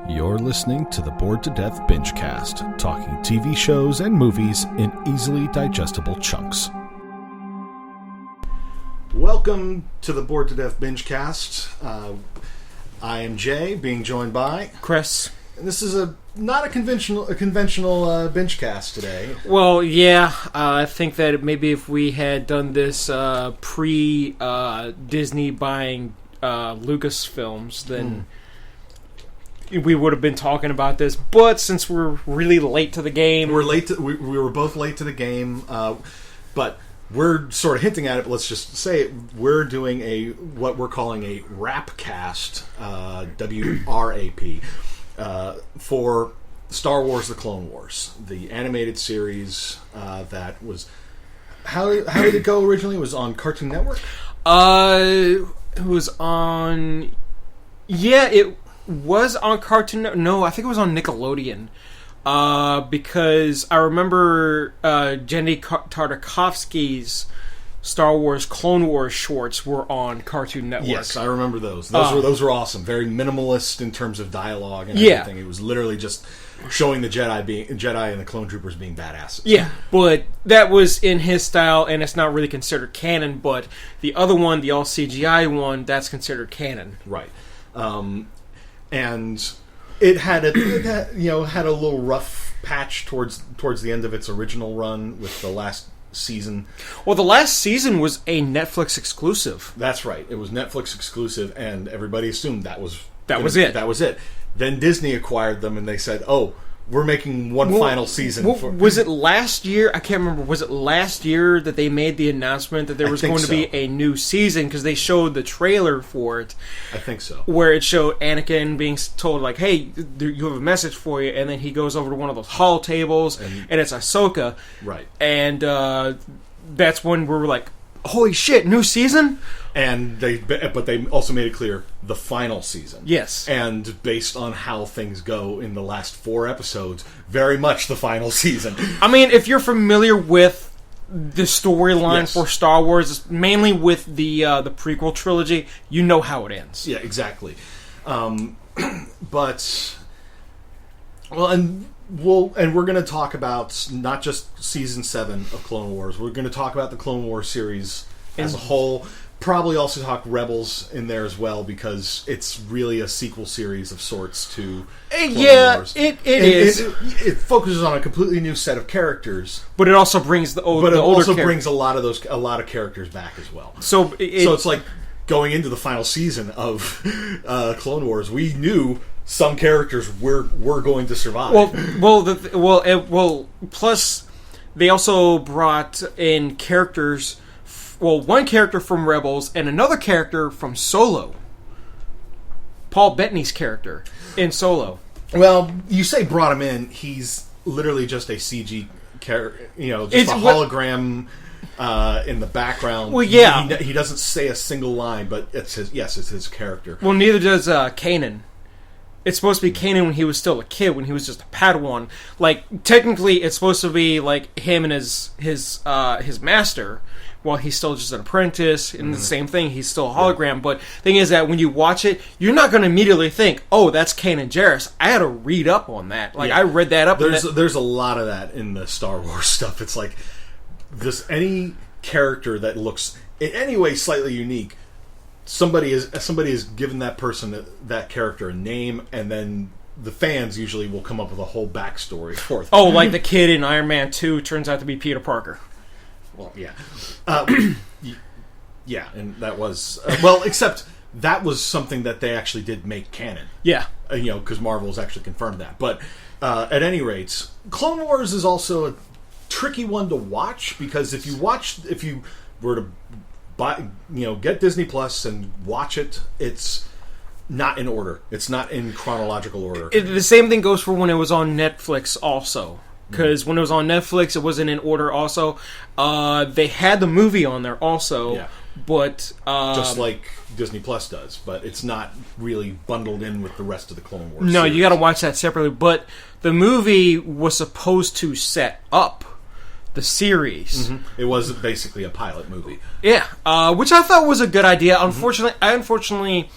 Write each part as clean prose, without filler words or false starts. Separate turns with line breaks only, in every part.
You're listening to the Bored to Death Bingecast, talking TV shows and movies in easily digestible chunks. Welcome to the Bored to Death Bingecast. I am Jay, being joined by
Chris.
And this is not a conventional Bingecast today.
Well, yeah, I think that maybe if we had done this pre Disney buying Lucasfilms, then we would have been talking about this. But since we're really late to the game,
we were both late to the game, but we're sort of hinting at it. But let's just say it, we're doing what we're calling a Wrapcast, WRAP. For Star Wars: The Clone Wars, the animated series that was how did it go originally? It was on Cartoon Network.
It was on. Yeah, it was on Cartoon Network. No, I think it was on Nickelodeon. Because I remember Jenny Tartakovsky's Star Wars Clone Wars shorts were on Cartoon Network.
Yes, I remember those. Those were awesome. Very minimalist in terms of dialogue and everything. It was literally just showing the Jedi and the clone troopers being badasses.
Yeah, but that was in his style, and it's not really considered canon. But the other one, the all CGI one, that's considered canon.
Right, and it had a little rough patch towards the end of its original run with the last season.
Well, the last season was a Netflix exclusive.
That's right. It was Netflix exclusive, and everybody assumed that was
it.
That was it. Then Disney acquired them, and they said, "Oh, we're making one final season."
Was it last year? I can't remember. Was it last year that they made the announcement that there was going to be a new season? Because they showed the trailer for it.
I think so.
Where it showed Anakin being told, like, "Hey, you have a message for you," and then he goes over to one of those hall tables, and it's Ahsoka.
Right.
And that's when we were like, "Holy shit, new season!"
And they also made it clear the final season.
Yes.
And based on how things go in the last 4 episodes, very much the final season.
I mean, if you're familiar with the storyline for Star Wars, mainly with the prequel trilogy, you know how it ends.
Yeah, exactly. But we're going to talk about not just season 7 of Clone Wars. We're going to talk about the Clone Wars series as a whole. Probably also talk Rebels in there as well, because it's really a sequel series of sorts to Clone Wars.
It is.
It focuses on a completely new set of characters,
but it also brings
brings a lot of characters back as well.
So
it's like going into the final season of Clone Wars, we knew some characters were going to survive.
Plus they also brought in characters. Well, one character from Rebels and another character from Solo. Paul Bettany's character in Solo.
Well, you say brought him in. He's literally just a CG character, just a hologram in the background.
Well, yeah.
He doesn't say a single line, but it's his character.
Well, neither does Kanan. It's supposed to be Kanan when he was still a kid, when he was just a Padawan. Like, technically, it's supposed to be like him and his master. Well, he's still just an apprentice, and the same thing, he's still a hologram. Yeah. But the thing is that when you watch it, you're not going to immediately think, "Oh, that's Kanan Jarrus." I had to read up on that. Like, I read that up.
There's a lot of that in the Star Wars stuff. It's like, any character that looks in any way slightly unique, somebody has given that person, that character, a name, and then the fans usually will come up with a whole backstory for them.
Oh, like the kid in Iron Man 2 turns out to be Peter Parker.
Well, yeah. Yeah, and that was... except that was something that they actually did make canon.
Yeah.
Because Marvel's actually confirmed that. But at any rate, Clone Wars is also a tricky one to watch, because if you were to buy, get Disney Plus and watch it, it's not in order. It's not in chronological order.
The same thing goes for when it was on Netflix also. Because when it was on Netflix, it wasn't in order also. They had the movie on there also, but...
just like Disney Plus does, but it's not really bundled in with the rest of the Clone Wars
No,
series.
You gotta watch that separately, but the movie was supposed to set up the series.
Mm-hmm. It was basically a pilot movie.
Yeah, which I thought was a good idea. Unfortunately,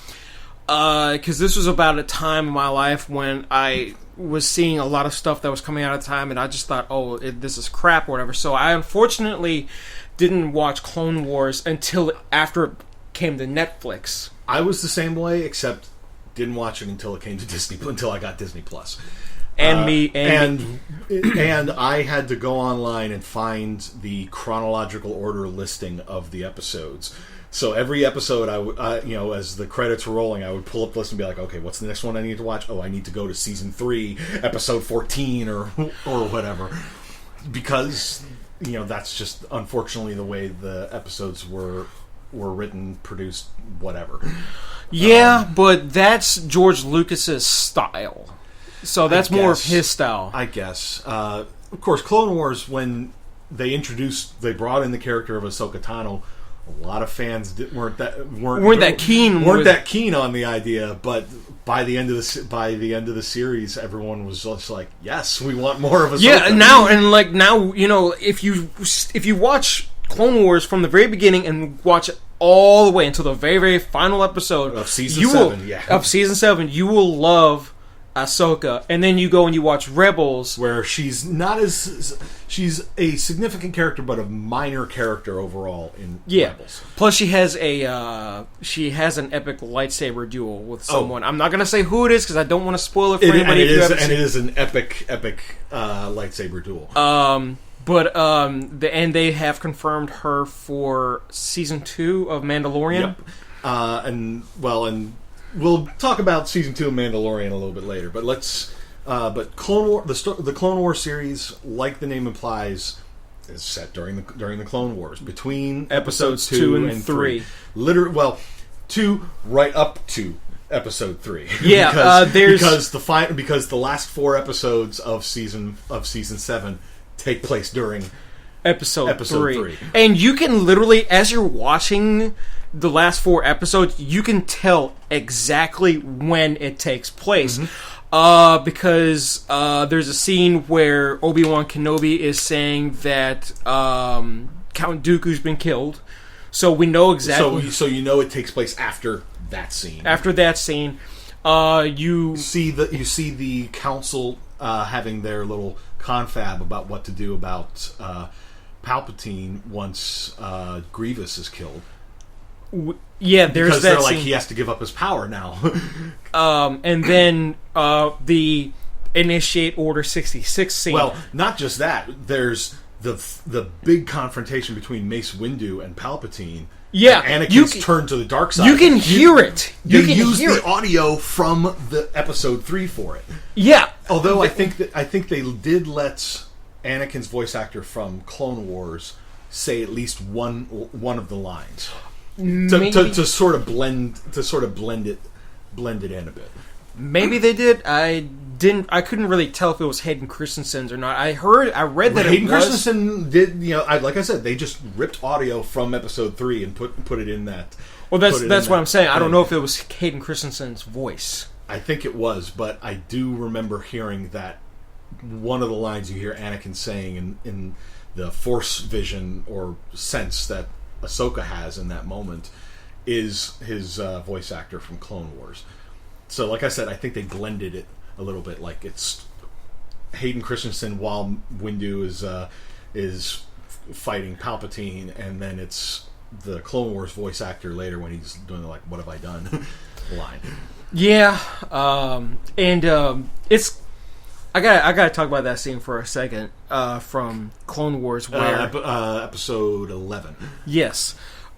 Because this was about a time in my life when I was seeing a lot of stuff that was coming out at the time, and I just thought, this is crap or whatever. So I unfortunately didn't watch Clone Wars until after it came to Netflix.
I was the same way, except didn't watch it until it came to Disney, until I got Disney Plus.
And
and I had to go online and find the chronological order listing of the episodes. So every episode, I would, as the credits were rolling, I would pull up the list and be like, okay, what's the next one I need to watch? Oh, I need to go to season 3, episode 14, or whatever, because that's just unfortunately the way the episodes were written, produced, whatever.
Yeah, but that's George Lucas's style. So that's more of his style,
I guess. Of course, Clone Wars, when they brought in the character of Ahsoka Tano. A lot of fans weren't that keen on the idea, but by the end of the series, everyone was just like, "Yes, we want more of Ahsoka."
Yeah, now if you watch Clone Wars from the very beginning and watch it all the way until the very, very final episode
of season
7, you will love Ahsoka, and then you go and you watch Rebels,
where she's a significant character, but a minor character overall in Rebels.
Plus, she has an epic lightsaber duel with someone. I'm not going to say who it is because I don't want to spoil it for anybody.
It is an epic lightsaber duel.
And they have confirmed her for season 2 of Mandalorian.
Yep. And we'll talk about season 2 of Mandalorian a little bit later, but but Clone War, the Clone War series, like the name implies, is set during the Clone Wars, between episodes 2 and 3. Literally, 2 right up to episode 3.
Yeah,
because the last 4 episodes of season 7 take place during
episode 3. And you can literally, as you're watching the last 4 episodes, you can tell exactly when it takes place. Mm-hmm. Because there's a scene where Obi-Wan Kenobi is saying that Count Dooku's been killed. So we know exactly.
So it takes place after that scene.
You
see the council having their little confab about what to do about Palpatine once Grievous is killed.
There's
because
that
they're like,
scene.
he has to give up his power now.
And then the Initiate Order 66 scene.
Well, not just that. There's the big confrontation between Mace Windu and Palpatine.
Yeah,
Anakin's turned to the dark side.
You can hear it.
You can use the audio from the episode 3 for it.
Yeah,
although I think they did let Anakin's voice actor from Clone Wars say at least one of the lines to sort of blend it in a bit.
Maybe they did. I couldn't really tell if it was Hayden Christensen's or not. I read that
Hayden
it was.
Christensen did. Like I said, they just ripped audio from episode 3 and put it in that.
Well, that's what I'm saying. I don't know if it was Hayden Christensen's voice.
I think it was, but I do remember hearing that one of the lines you hear Anakin saying in the Force vision or sense that Ahsoka has in that moment is his voice actor from Clone Wars. So, like I said, I think they blended it a little bit. Like it's Hayden Christensen while Windu is fighting Palpatine, and then it's the Clone Wars voice actor later when he's doing the, like, "What have I done?" line.
Yeah, it's. I gotta talk about that scene for a second from Clone Wars, where
episode 11.
Yes,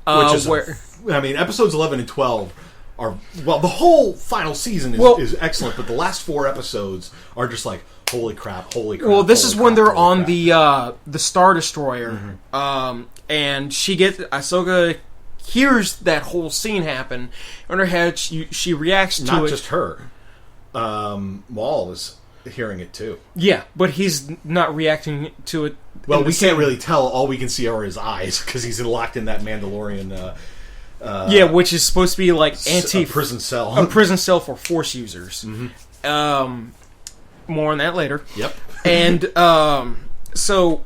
which is episodes 11 and 12 are the whole final season is excellent, but the last 4 episodes are just like holy crap.
Well, this is when they're on the Star Destroyer, mm-hmm. And Ahsoka hears that whole scene happen in her head. She reacts to it.
Not just her. Maul is hearing it too.
Yeah, but he's not reacting to it.
Well, we can't really tell. All we can see are his eyes because he's locked in that Mandalorian.
Which is supposed to be like
a prison cell.
A prison cell for Force users.
Mm-hmm.
More on that later.
Yep.
And so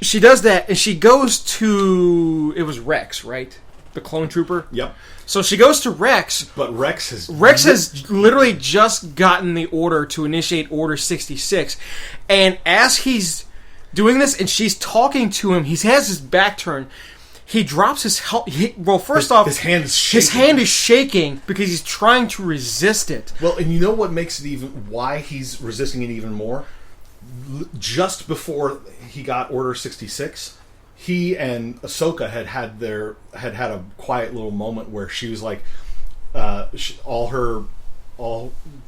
she does that, and she goes to. It was Rex, right? the clone trooper.
Yep.
So she goes to Rex.
But Rex has
literally just gotten the order to initiate Order 66. And as he's doing this and she's talking to him, he has his back turned. He drops his helmet. Well, first off,
his hand is shaking.
His hand is shaking because he's trying to resist it.
Well, and you know what makes it why he's resisting it even more? Just before he got Order 66, he and Ahsoka had had a quiet little moment where she was like, all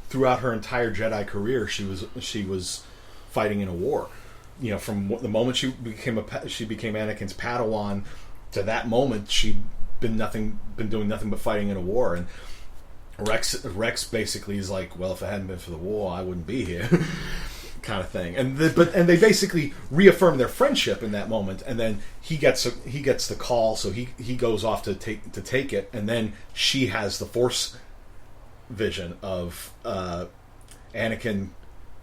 throughout her entire Jedi career, she was fighting in a war. You know, from the moment she became Anakin's Padawan to that moment, she'd been doing nothing but fighting in a war. And Rex basically is like, well, if it hadn't been for the war, I wouldn't be here. Kind of thing, and they basically reaffirm their friendship in that moment, and then he gets the call, so he goes off to take it, and then she has the Force vision of Anakin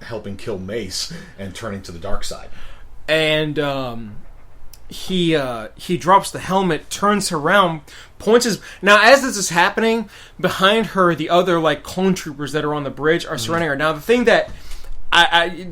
helping kill Mace and turning to the dark side,
and he drops the helmet, turns around, points his... Now, as this is happening, behind her, the other clone troopers that are on the bridge are surrounding her. Now, the thing that I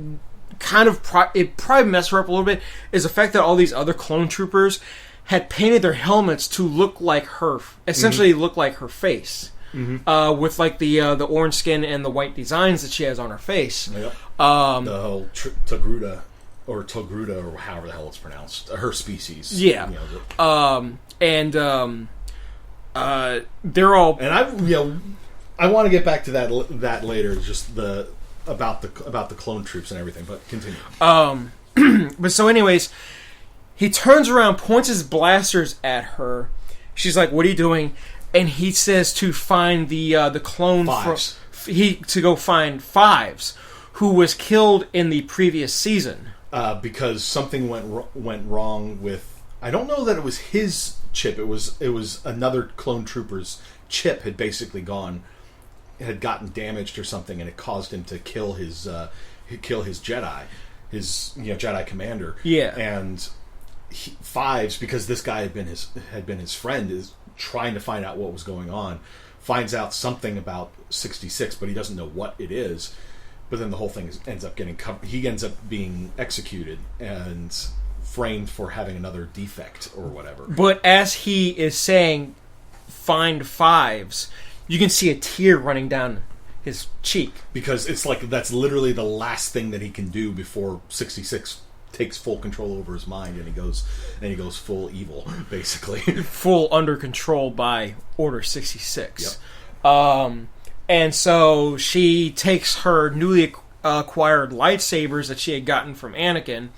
kind of it probably messed her up a little bit is the fact that all these other clone troopers had painted their helmets to look like her, essentially look like her face, with the orange skin and the white designs that she has on her face.
Yep. The whole Togruta or however the hell it's pronounced, her species.
Yeah. They're all,
and I want to get back to that later. Just about the clone troops and everything, but continue.
But so anyways, he turns around, points his blasters at her. She's like, "What are you doing?" And he says to find the clone
Fives.
To go find Fives, who was killed in the previous season.
Because something went wrong with... I don't know that it was his chip. It was another clone trooper's chip had basically had gotten damaged or something, and it caused him to kill his Jedi, his Jedi commander.
Yeah,
and Fives, because this guy had been his friend, is trying to find out what was going on. Finds out something about 66, but he doesn't know what it is. But then the whole thing ends up getting covered. He ends up being executed and framed for having another defect or whatever.
But as he is saying, "Find Fives," you can see a tear running down his cheek.
Because it's like that's literally the last thing that he can do before 66 takes full control over his mind, and he goes full evil, basically.
Full under control by Order 66. Yep. And so she takes her newly acquired lightsabers that she had gotten from Anakin,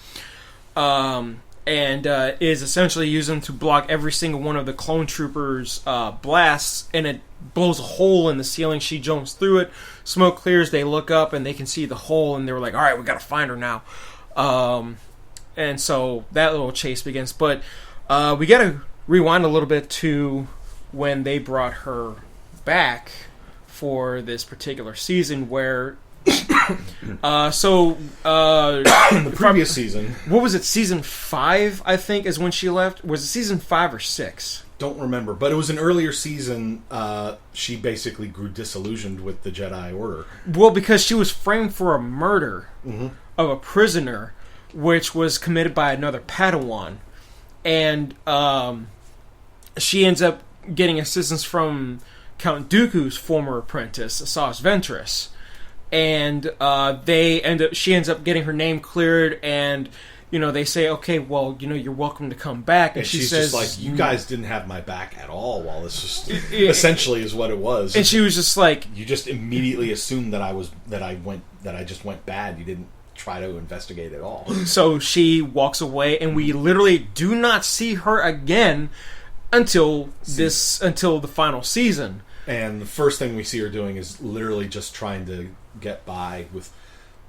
and is essentially using them to block every single one of the clone troopers' blasts, and it blows a hole in the ceiling. She jumps through it, smoke clears, they look up, and they can see the hole, and they're like, alright, we gotta find her now. And so that little chase begins. But we gotta rewind a little bit to when they brought her back for this particular season, where
the previous season,
what was it, season 5 I think is when she left. Was it season 5 or 6?
Don't remember, but it was an earlier season. She basically grew disillusioned with the Jedi Order.
Well, because she was framed for a murder of a prisoner, which was committed by another Padawan, and she ends up getting assistance from Count Dooku's former apprentice, Asajj Ventress, and she ends up getting her name cleared, and they say, okay, well, you're welcome to come back, and she says,
just like, you guys didn't have my back at all while this was essentially is what it was,
and she was just like,
you just immediately assumed that I just went bad. You didn't try to investigate at all.
So she walks away, and we literally do not see her again until the final season.
And the first thing we see her doing is literally just trying to get by with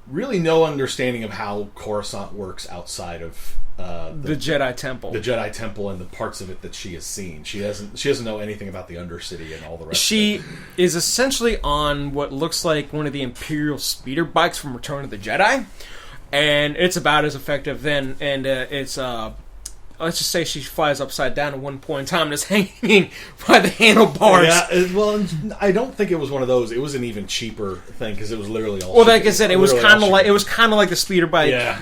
really no understanding of how Coruscant works outside of
the Jedi Temple.
The Jedi Temple and the parts of it that she has seen. She doesn't know anything about the Undercity and all the rest
She
of it.
is essentially on what looks like one of the Imperial speeder bikes from Return of the Jedi. And it's about as effective then. And it's let's just say she flies upside down at one point in time and is hanging by the handlebars.
Yeah, well, I don't think it was one of those. It was an even cheaper thing because it was literally all.
Well, like I said, it was kind of like the speeder bike.
Yeah.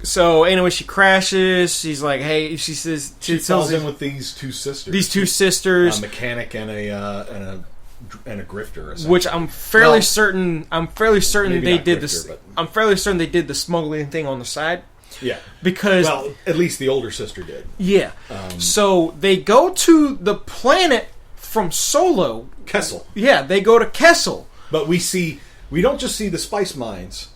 So anyway, she crashes. She's like, "Hey," she says,
she falls in with these two sisters. A mechanic and a grifter,
which I'm fairly certain they did this. I'm fairly certain they did the smuggling thing on the side.
Yeah,
because
at least the older sister did.
Yeah. So they go to the planet from Solo.
Kessel.
Yeah, they go to Kessel.
But we don't just see the spice mines.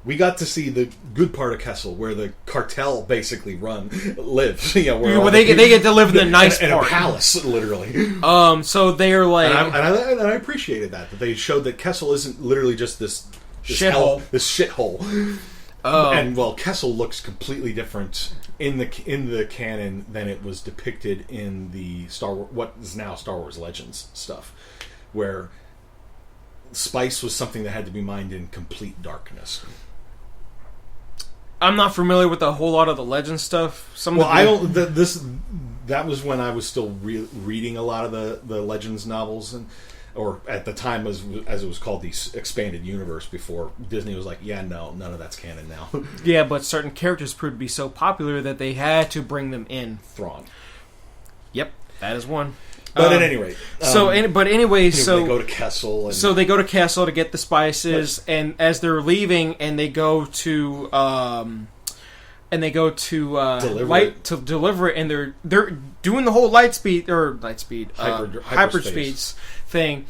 We got to see the good part of Kessel, where the cartel basically lives. Where
they get to live in the nice part.
In a palace, literally.
So they're like...
And I appreciated that they showed that Kessel isn't literally just this
shithole.
This shithole. And, Kessel looks completely different in the canon than it was depicted in the what is now Star Wars Legends stuff, where spice was something that had to be mined in complete darkness.
I'm not familiar with a whole lot of the Legends stuff.
That was when I was still reading a lot of the Legends novels, or at the time as it was called, the expanded universe, before Disney was like, yeah, no, none of that's canon now.
Yeah, but certain characters proved to be so popular that they had to bring them in.
Thrawn.
Yep, that is one.
But at any rate,
they go
to Kessel.
So they go to Kessel to get the spices, and as they're leaving, and they go to deliver it, and they're doing the whole hyperspeed thing.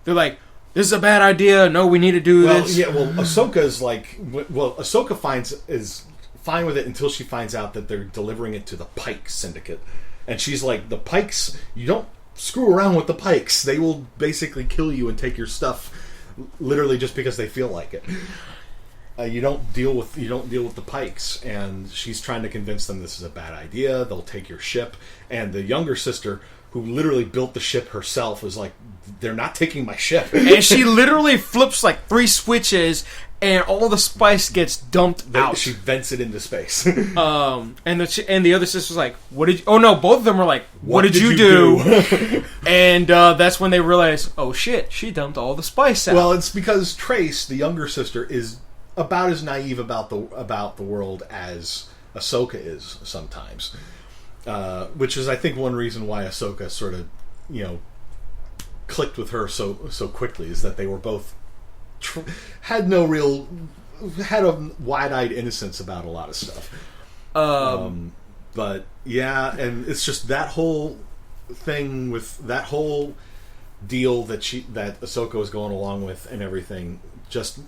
They're like, this is a bad idea. No, we need to do this.
Yeah, Ahsoka's like, Ahsoka is fine with it until she finds out that they're delivering it to the Pike Syndicate. And she's like, the Pikes, you don't screw around with the Pikes. They will basically kill you and take your stuff, literally just because they feel like it. You don't deal with the Pikes. And she's trying to convince them this is a bad idea. They'll take your ship. And the younger sister, who literally built the ship herself, was like, they're not taking my ship.
And she literally flips like 3 switches, and all the spice gets dumped out.
She vents it into space.
And the other sister's like, "What did you?" Oh no, both of them were like, "What did you do?" And that's when they realize, "Oh shit, she dumped all the spice out."
Well, it's because Trace, the younger sister, is about as naive about the world as Ahsoka is sometimes, which is, I think, one reason why Ahsoka sort of, clicked with her so quickly, is that they were both had a wide-eyed innocence about a lot of stuff. But yeah, and it's just that whole thing with that whole deal that Ahsoka was going along with and everything, just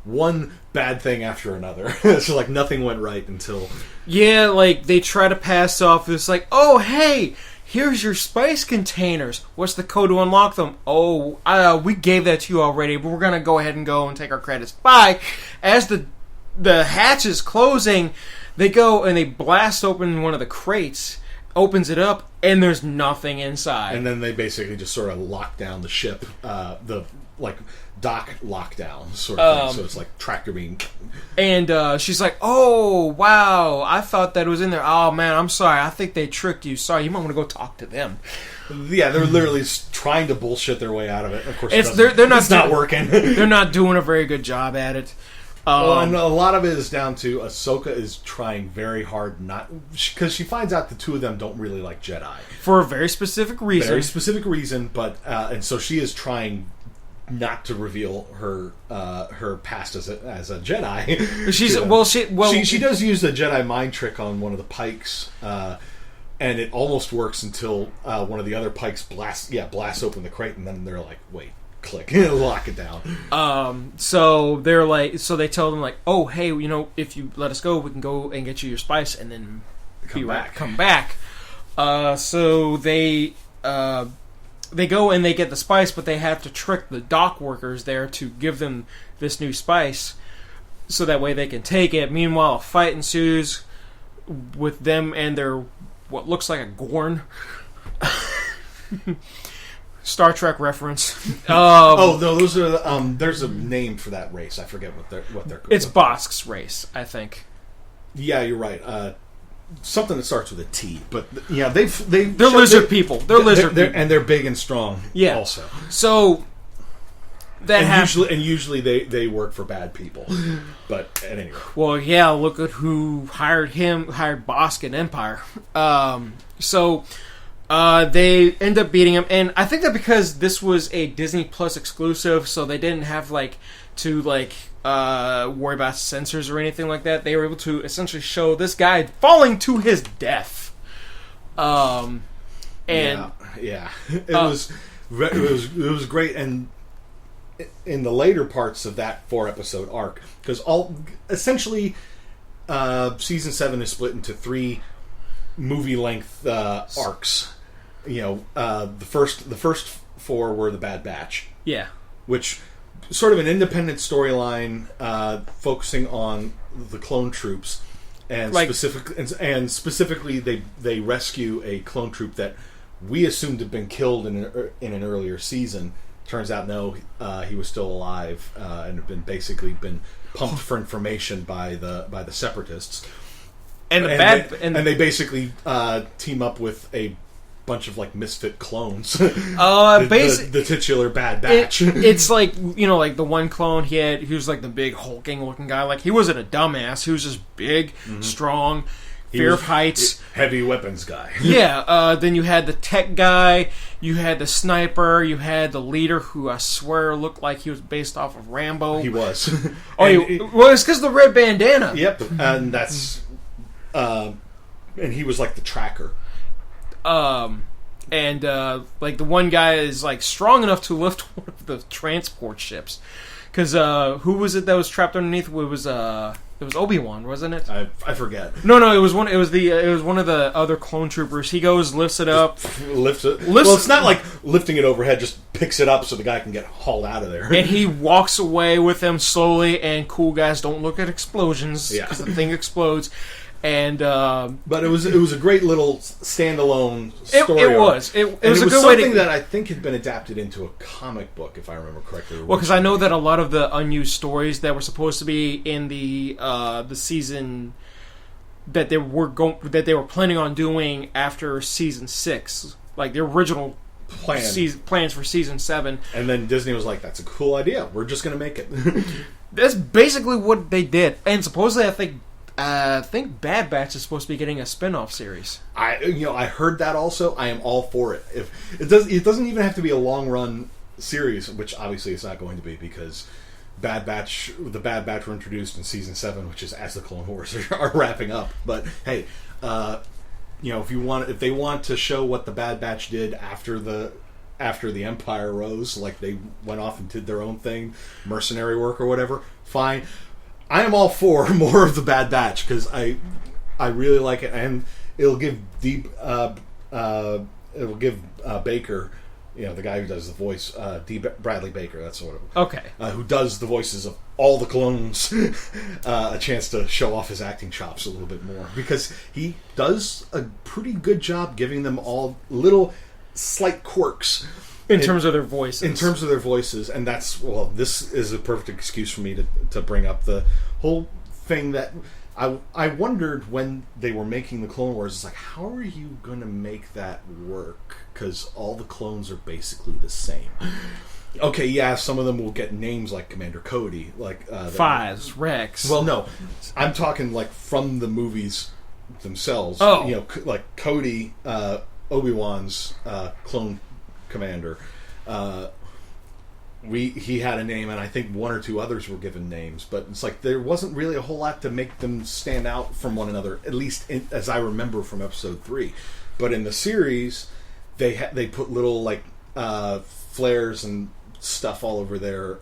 one bad thing after another. It's like nothing went right until...
Yeah, like they try to pass off this like, oh hey, here's your spice containers. What's the code to unlock them? Oh, we gave that to you already, but we're going to go ahead and go and take our credits. Bye. As the hatch is closing, they go and they blast open one of the crates, opens it up, and there's nothing inside.
And then they basically just sort of lock down the ship, dock lockdown sort of thing. So it's like tractor beam.
And she's like, oh, wow, I thought that was in there. Oh, man, I'm sorry. I think they tricked you. Sorry, you might want to go talk to them.
Yeah, they're literally trying to bullshit their way out of it. Of course,
it's not working. They're not doing a very good job at it.
And a lot of it is down to Ahsoka is trying very hard not... Because she finds out the two of them don't really like Jedi.
For a very specific reason.
Very specific reason, but... and so she is trying not to reveal her past as a Jedi.
She
does use the Jedi mind trick on one of the Pikes, and it almost works until one of the other Pikes blasts open the crate, and then they're like, wait, click, lock it down.
So they tell them like, oh hey, if you let us go, we can go and get you your spice, and then come back. So they go and they get the spice, but they have to trick the dock workers there to give them this new spice, so that way they can take it. Meanwhile, a fight ensues with them and their what looks like a Gorn. Star Trek reference.
No, those are. There's a name for that race. I forget what they're.
It's Bosk's race, I think.
Yeah, you're right. Something that starts with a T, but yeah, they're
lizard people. They're lizard people,
and they're big and strong.
Yeah.
Also,
so that
usually they work for bad people. But at any rate,
well, yeah. Look at who hired Bosk and Empire. So they end up beating him, and I think that because this was a Disney Plus exclusive, so they didn't have to worry about censors or anything like that. They were able to essentially show this guy falling to his death. And
yeah. It was great, and in the later parts of that 4-episode arc, because essentially season 7 is split into 3 movie length arcs. The first 4 were the Bad Batch.
Yeah, which
sort of an independent storyline focusing on the clone troops, and specifically they rescue a clone troop that we assumed had been killed in an earlier season. Turns out no, he was still alive and had been pumped for information by the separatists. And they basically team up with a bunch of misfit clones. The titular Bad Batch.
It's like the one clone he was the big hulking looking guy. He wasn't a dumbass. He was just big, strong, fear of heights,
heavy weapons guy.
Yeah. Then you had the tech guy. You had the sniper. You had the leader, who I swear looked like he was based off of Rambo.
He was.
It's because of the red bandana.
Yep, and that's and he was the tracker.
The one guy is strong enough to lift one of the transport ships. Because who was it that was trapped underneath? It was Obi-Wan, wasn't it?
I forget.
No, it was one. It was one of the other clone troopers. He goes, lifts it up,
lifts it. Well, it's not like lifting it overhead. Just picks it up so the guy can get hauled out of there.
And he walks away with them slowly. And cool guys don't look at explosions because the thing explodes. And
but it was a great little standalone story.
It was a good way to,
something that I think had been adapted into a comic book, if I remember correctly.
Well, because I know that a lot of the unused stories that were supposed to be in the season that they were planning on doing after season 6, the original plans for season 7,
and then Disney was like, "That's a cool idea. We're just going to make it."
That's basically what they did, and supposedly I think Bad Batch is supposed to be getting a spin-off series.
I heard that also. I am all for it. If it doesn't even have to be a long-run series, which obviously it's not going to be, because the Bad Batch were introduced in season 7, which is as the Clone Wars are wrapping up. But hey, if they want to show what the Bad Batch did after the Empire rose, they went off and did their own thing, mercenary work or whatever, fine. I am all for more of the Bad Batch because I really like it, and it'll give Baker, the guy who does the voice, Bradley Baker, that's sort of who does the voices of all the clones, a chance to show off his acting chops a little bit more, because he does a pretty good job giving them all little slight quirks.
In terms of their voices.
And this is a perfect excuse for me to bring up the whole thing that I wondered when they were making the Clone Wars. It's how are you going to make that work? Because all the clones are basically the same. Okay, yeah, some of them will get names like Commander Cody,
Fives, Rex.
Well, no, I'm talking from the movies themselves.
Oh,
Cody, Obi-Wan's clone commander. He had a name, and I think 1 or 2 others were given names, but it's there wasn't really a whole lot to make them stand out from one another, at least as I remember from episode 3. But in the series, they put little flares and stuff all over their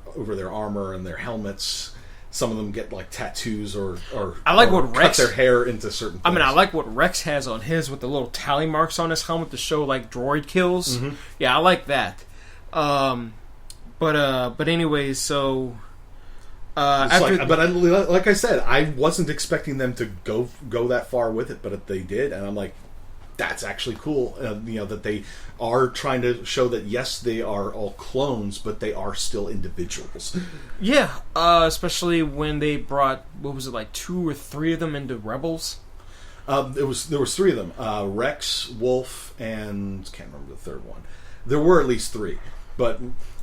armor and their helmets. Some of them get tattoos or
I like
or
what
cut
Rex,
their hair into certain things.
I like what Rex has on his with the little tally marks on his helmet to show droid kills.
Mm-hmm.
Yeah, I like that. But anyways, so
like I said, I wasn't expecting them to go that far with it, but they did, and I'm that's actually cool. That they are trying to show that yes, they are all clones, but they are still individuals.
Yeah, especially when they brought, what was it, like 2 or 3 of them into Rebels?
There was 3 of them: Rex, Wolf, and can't remember the third one. There were at least 3, but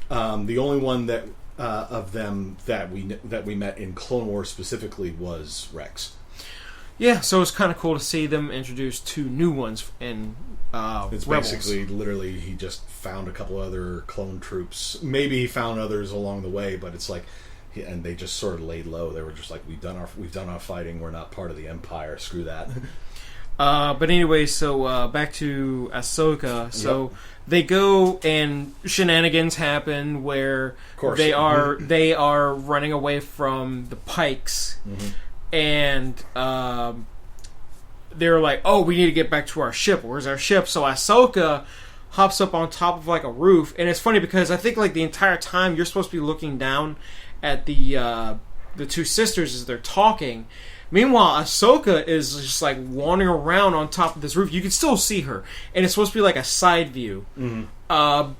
the only one that of them that we met in Clone Wars specifically was Rex.
Yeah, so it's kind of cool to see them introduce 2 new ones in
it's
Rebels.
Basically, literally, he just found a couple other clone troops. Maybe he found others along the way, but it's like, and they just sort of laid low. They were just like, we've done our fighting. We're not part of the Empire. Screw that.
But anyway, so back to Ahsoka. So they go and shenanigans happen where they are running away from the Pikes, and they're like, "Oh, we need to get back to our ship. Where's our ship?" So Ahsoka hops up on top of like a roof, and it's funny because I think like the entire time you're supposed to be looking down at the 2 sisters as they're talking. Meanwhile, Ahsoka is just like wandering around on top of this roof. You can still see her, and it's supposed to be like a side view. The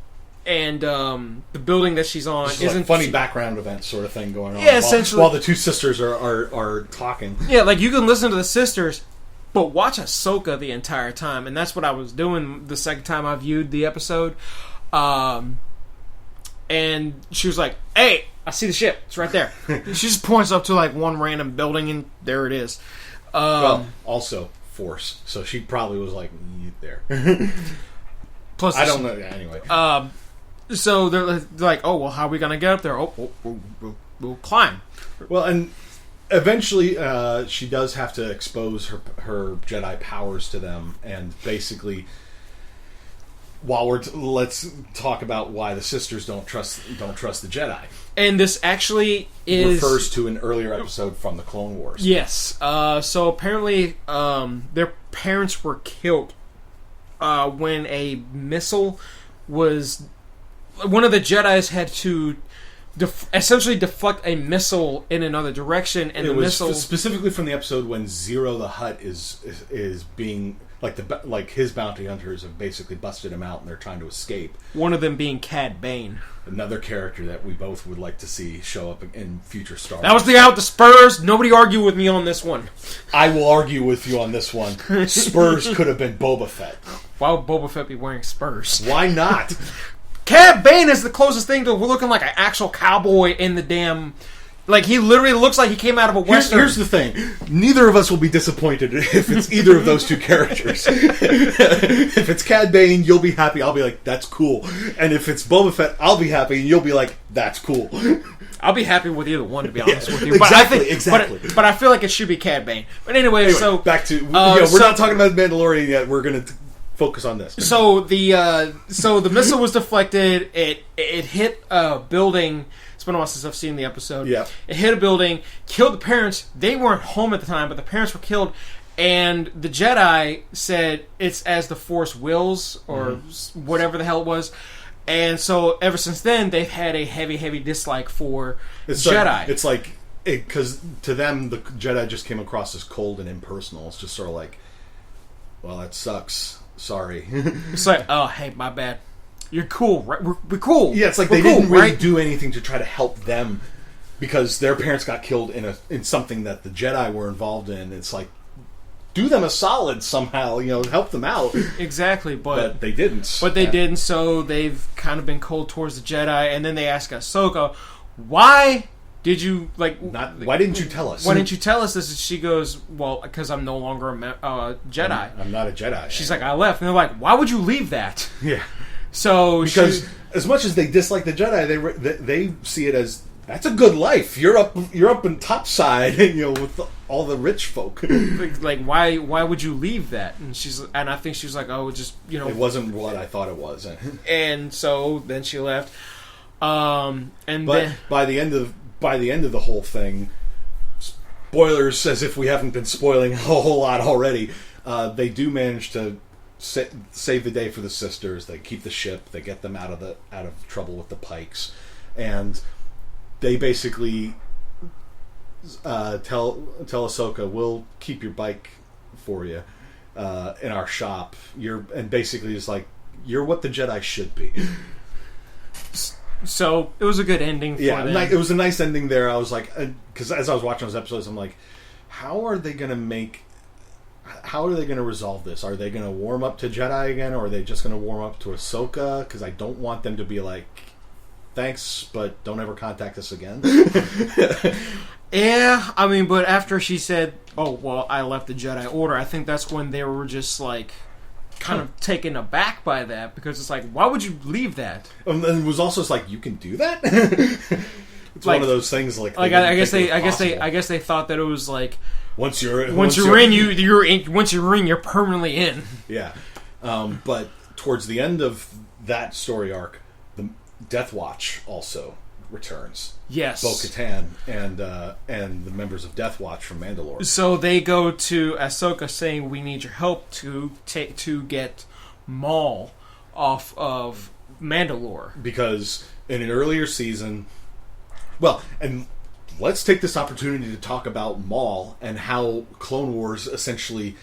building that she's on isn't
like funny background event sort of thing going on.
Yeah, essentially,
while the 2 sisters are talking.
Yeah, like you can listen to the sisters, but watch Ahsoka the entire time, and that's what I was doing the second time I viewed the episode. And she was like, "Hey, I see the ship. It's right there." She just points up to like one random building, and there it is.
Well, also Force, so she probably was like there.
Plus,
I don't know. Anyway,
so they're like, "Oh, well, how are we gonna get up there? We'll climb."
Well, and eventually, she does have to expose her Jedi powers to them, and basically. Let's talk about why the sisters don't trust the Jedi.
And this actually refers
to an earlier episode from the Clone Wars.
Yes. So apparently, their parents were killed when a missile was. One of the Jedis had to essentially deflect a missile in another direction, and the missile
specifically from the episode when Zero the Hutt is being. Like his bounty hunters have basically busted him out and they're trying to escape.
One of them being Cad Bane.
Another character that we both would like to see show up in future Star Wars.
That was the guy with the Spurs. Nobody argue with me on this one.
I will argue with you on this one. Spurs could have been Boba Fett.
Why would Boba Fett be wearing Spurs?
Why not?
Cad Bane is the closest thing to looking like an actual cowboy in the damn... Like, he literally looks like he came out of a Western.
Here's the thing. Neither of us will be disappointed if it's either of those 2 characters. If it's Cad Bane, you'll be happy. I'll be like, that's cool. And if it's Boba Fett, I'll be happy, and you'll be like, that's cool.
I'll be happy with either one, to be honest with you.
Exactly.
But I feel like it should be Cad Bane. But anyway, so...
Back to... we're not talking about Mandalorian yet. We're going to focus on this.
So the missile was deflected. It hit a building... It's been a while since I've seen the episode.
Yeah.
It hit a building, killed the parents. They weren't home at the time, but the parents were killed. And the Jedi said it's as the Force wills, or whatever the hell it was. And so ever since then, they've had a heavy, heavy dislike for Jedi.
It's like, because to them, the Jedi just came across as cold and impersonal. It's just sort of like, well, that sucks. Sorry.
It's like, oh, hey, my bad. You're cool, right? We're cool.
Yeah, it's like they didn't really do anything to try to help them because their parents got killed in something that the Jedi were involved in. It's like, do them a solid somehow, help them out.
Exactly, but
they didn't.
But they didn't, so they've kind of been cold towards the Jedi. And then they ask Ahsoka, why did you, why didn't you tell us?
Why
didn't you tell us this? And she goes, well, because I'm no longer a Jedi.
I'm not a Jedi.
She's like, I left. And they're like, why would you leave that?
Yeah.
So
because as much as they dislike the Jedi, they see it as that's a good life. You're up in topside, with all the rich folk.
Like why would you leave that? And I think she was like, oh, just
it wasn't what I thought it was.
And so then she left. By
the end of the whole thing, spoilers as if we haven't been spoiling a whole lot already. They do manage to save the day for the sisters. They keep the ship. They get them out of trouble with the Pikes, and they basically tell Ahsoka, "We'll keep your bike for you," in our shop. And basically it's like, you're what the Jedi should be.
So it was a good ending for them.
It was a nice ending there. I was like, because as I was watching those episodes, I'm like, how are they going to resolve this? Are they going to warm up to Jedi again, or are they just going to warm up to Ahsoka? Because I don't want them to be like, thanks, but don't ever contact us again.
Yeah, I mean, but after she said, oh, well, I left the Jedi Order, I think that's when they were just like, kind of taken aback by that, because it's like, why would you leave that?
And it was also just like, you can do that? It's like, one of those things like
I guess they thought that it was like, once you're in, you're permanently in.
Yeah. But towards the end of that story arc, the Death Watch also returns.
Yes.
Bo-Katan and the members of Death Watch from Mandalore.
So they go to Ahsoka saying, we need your help to get Maul off of Mandalore.
Because in an earlier season... Well, and let's take this opportunity to talk about Maul and how Clone Wars essentially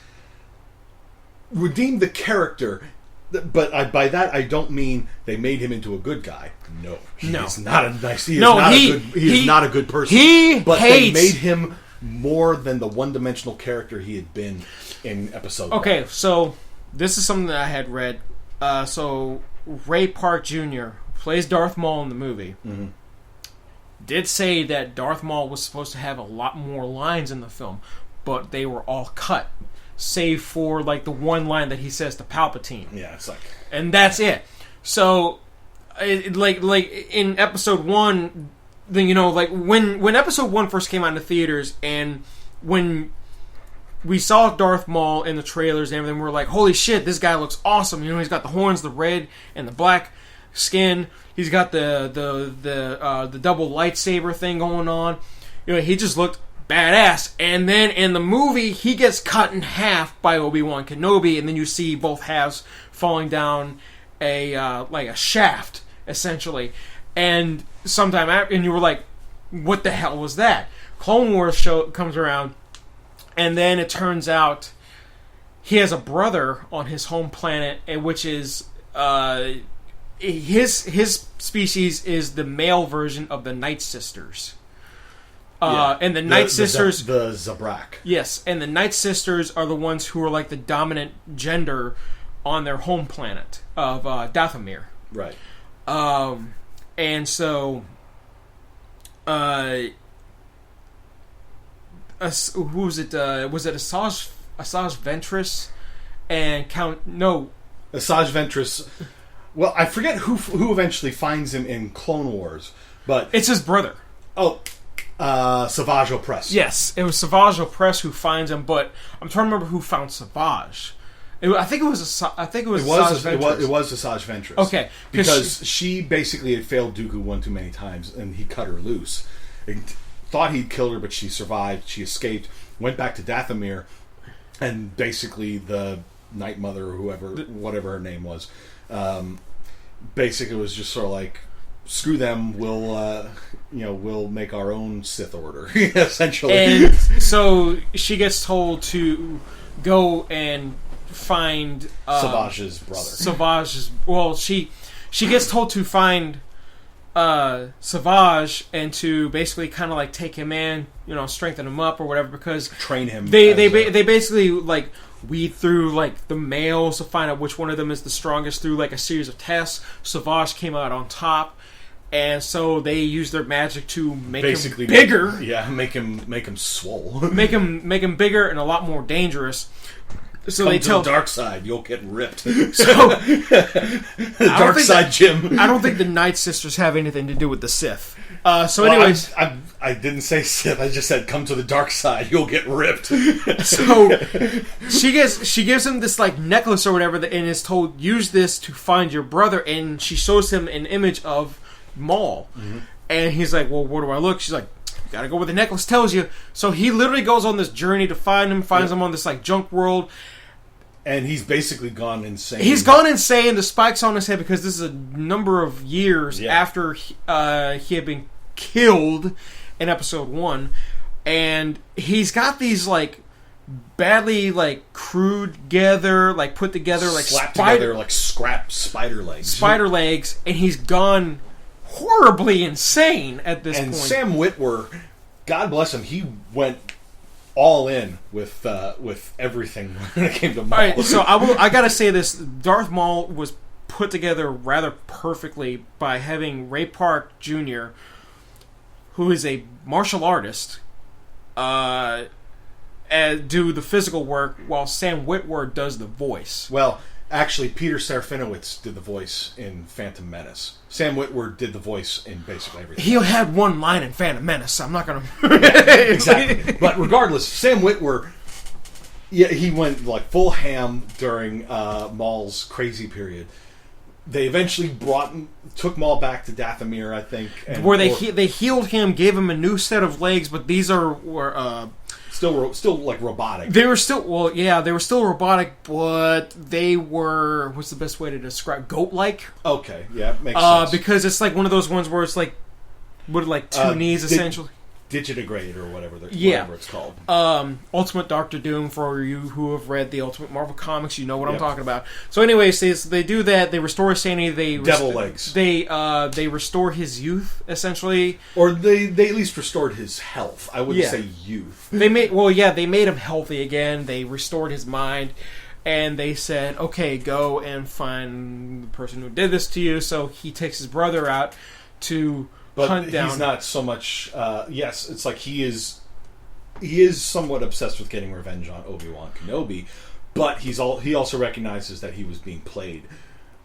redeemed the character. But by that, I don't mean they made him into a good guy. No. He's not a nice... He is not a good person. They made him more than the one-dimensional character he had been in episode 1.
So this is something that I had read. So Ray Park Jr., who plays Darth Maul in the movie, did say that Darth Maul was supposed to have a lot more lines in the film, but they were all cut, save for like the one line that he says to Palpatine.
Yeah, it's like,
and that's it. So, like in episode 1, then like when episode 1 first came out in the theaters, and when we saw Darth Maul in the trailers and everything, we were like, holy shit, this guy looks awesome. He's got the horns, the red and the black skin. He's got the double lightsaber thing going on. He just looked badass. And then in the movie, he gets cut in half by Obi-Wan Kenobi, and then you see both halves falling down like a shaft, essentially. And sometime after, and you were like, what the hell was that? Clone Wars comes around, and then it turns out he has a brother on his home planet, which is his species is the male version of the Night Sisters. And the Night Sisters...
The Zabrak.
Yes, and the Night Sisters are the ones who are like the dominant gender on their home planet of Dathomir.
Right.
And so... who was it? Was it Asajj Ventress and Count... No.
Asajj Ventress... Well, I forget who eventually finds him in Clone Wars, but...
It's his brother.
Oh, Savage Opress.
Yes, it was Savage Opress who finds him, but I'm trying to remember who found Savage. I think it was Asajj Ventress.
It was Asajj Ventress.
Okay.
Because she basically had failed Dooku one too many times, and he cut her loose. And thought he'd killed her, but she survived. She escaped, went back to Dathomir, and basically the Night Mother or whatever her name was... basically, it was just sort of like, screw them. We'll make our own Sith Order, essentially.
And so she gets told to go and find
Savage's brother.
Well, she gets told to find Savage and to basically kind of like take him in, strengthen him up or whatever, because
train him.
They basically like weed through like the males to find out which one of them is the strongest through like a series of tests. Savage came out on top, and so they used their magic to make him bigger.
Make him swole.
make him bigger and a lot more dangerous. So
Come to the dark side, you'll get ripped.
So
the dark side, Jim.
I don't think the Night Sisters have anything to do with the Sith. Anyways,
I didn't say Sith. I just said, "Come to the dark side, you'll get ripped."
So she gives him this like necklace or whatever, and is told, "Use this to find your brother." And she shows him an image of Maul, and he's like, "Well, where do I look?" She's like, "You gotta go where the necklace tells you." So he literally goes on this journey to find him. Finds him on this like junk world.
And he's basically gone insane.
He's gone insane. The spike's on his head because this is a number of years after he had been killed in episode 1. And he's got these, like, badly like crewed together, like put together, like
slapped together like scrap spider legs,
and he's gone horribly insane at this point.
And Sam Witwer, God bless him, he went all in with everything when it came to Maul.
All right, so I gotta say this: Darth Maul was put together rather perfectly by having Ray Park Jr., who is a martial artist, do the physical work while Sam Witwer does the voice.
Well, actually, Peter Serafinowicz did the voice in Phantom Menace. Sam Witwer did the voice in basically everything.
He had one line in Phantom Menace, so I'm not going to...
Exactly. But regardless, Sam Witwer, yeah, he went like full ham during Maul's crazy period. They eventually took Maul back to Dathomir, I think.
Where they healed him, gave him a new set of legs, but these were
still like robotic.
They were still they were still robotic, but they were, what's the best way to describe, goat-like?
Okay, yeah, makes sense.
Because it's like one of those ones where it's like two knees essentially.
Digitigrade or whatever it's called.
Ultimate Doctor Doom, for you who have read the Ultimate Marvel comics, you know what I'm talking about. So anyways, they do that, they restore his sanity,
Devil legs.
They restore his youth, essentially.
Or they at least restored his health. I wouldn't say youth.
They made him healthy again, they restored his mind, and they said, okay, go and find the person who did this to you. So he takes his brother out to...
But he's not so much. Yes, it's like he is somewhat obsessed with getting revenge on Obi-Wan Kenobi, but he also recognizes that he was being played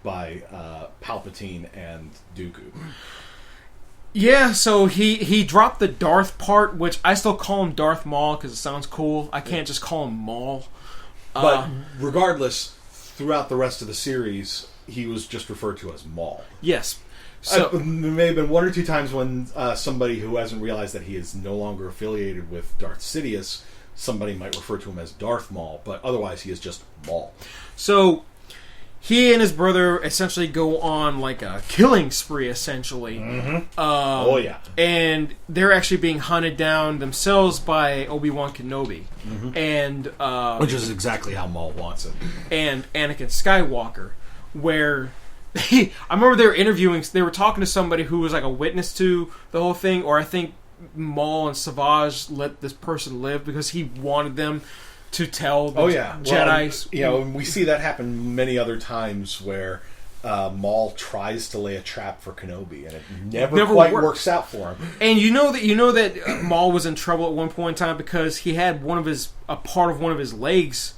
by Palpatine and Dooku.
Yeah, so he dropped the Darth part, which I still call him Darth Maul because it sounds cool. I can't just call him Maul.
But regardless, throughout the rest of the series, he was just referred to as Maul.
Yes. So,
there may have been one or two times when somebody who hasn't realized that he is no longer affiliated with Darth Sidious, somebody might refer to him as Darth Maul, but otherwise he is just Maul.
So he and his brother essentially go on like a killing spree, essentially.
Mm-hmm.
And they're actually being hunted down themselves by Obi-Wan Kenobi. Mm-hmm. And
which is exactly how Maul wants it.
And Anakin Skywalker, where... I remember they were talking to somebody who was like a witness to the whole thing, or I think Maul and Savage let this person live because he wanted them to tell the Jedis.
Well, and we see that happen many other times where Maul tries to lay a trap for Kenobi, and it never quite works out for him.
And you know that Maul was in trouble at one point in time because he had a part of one of his legs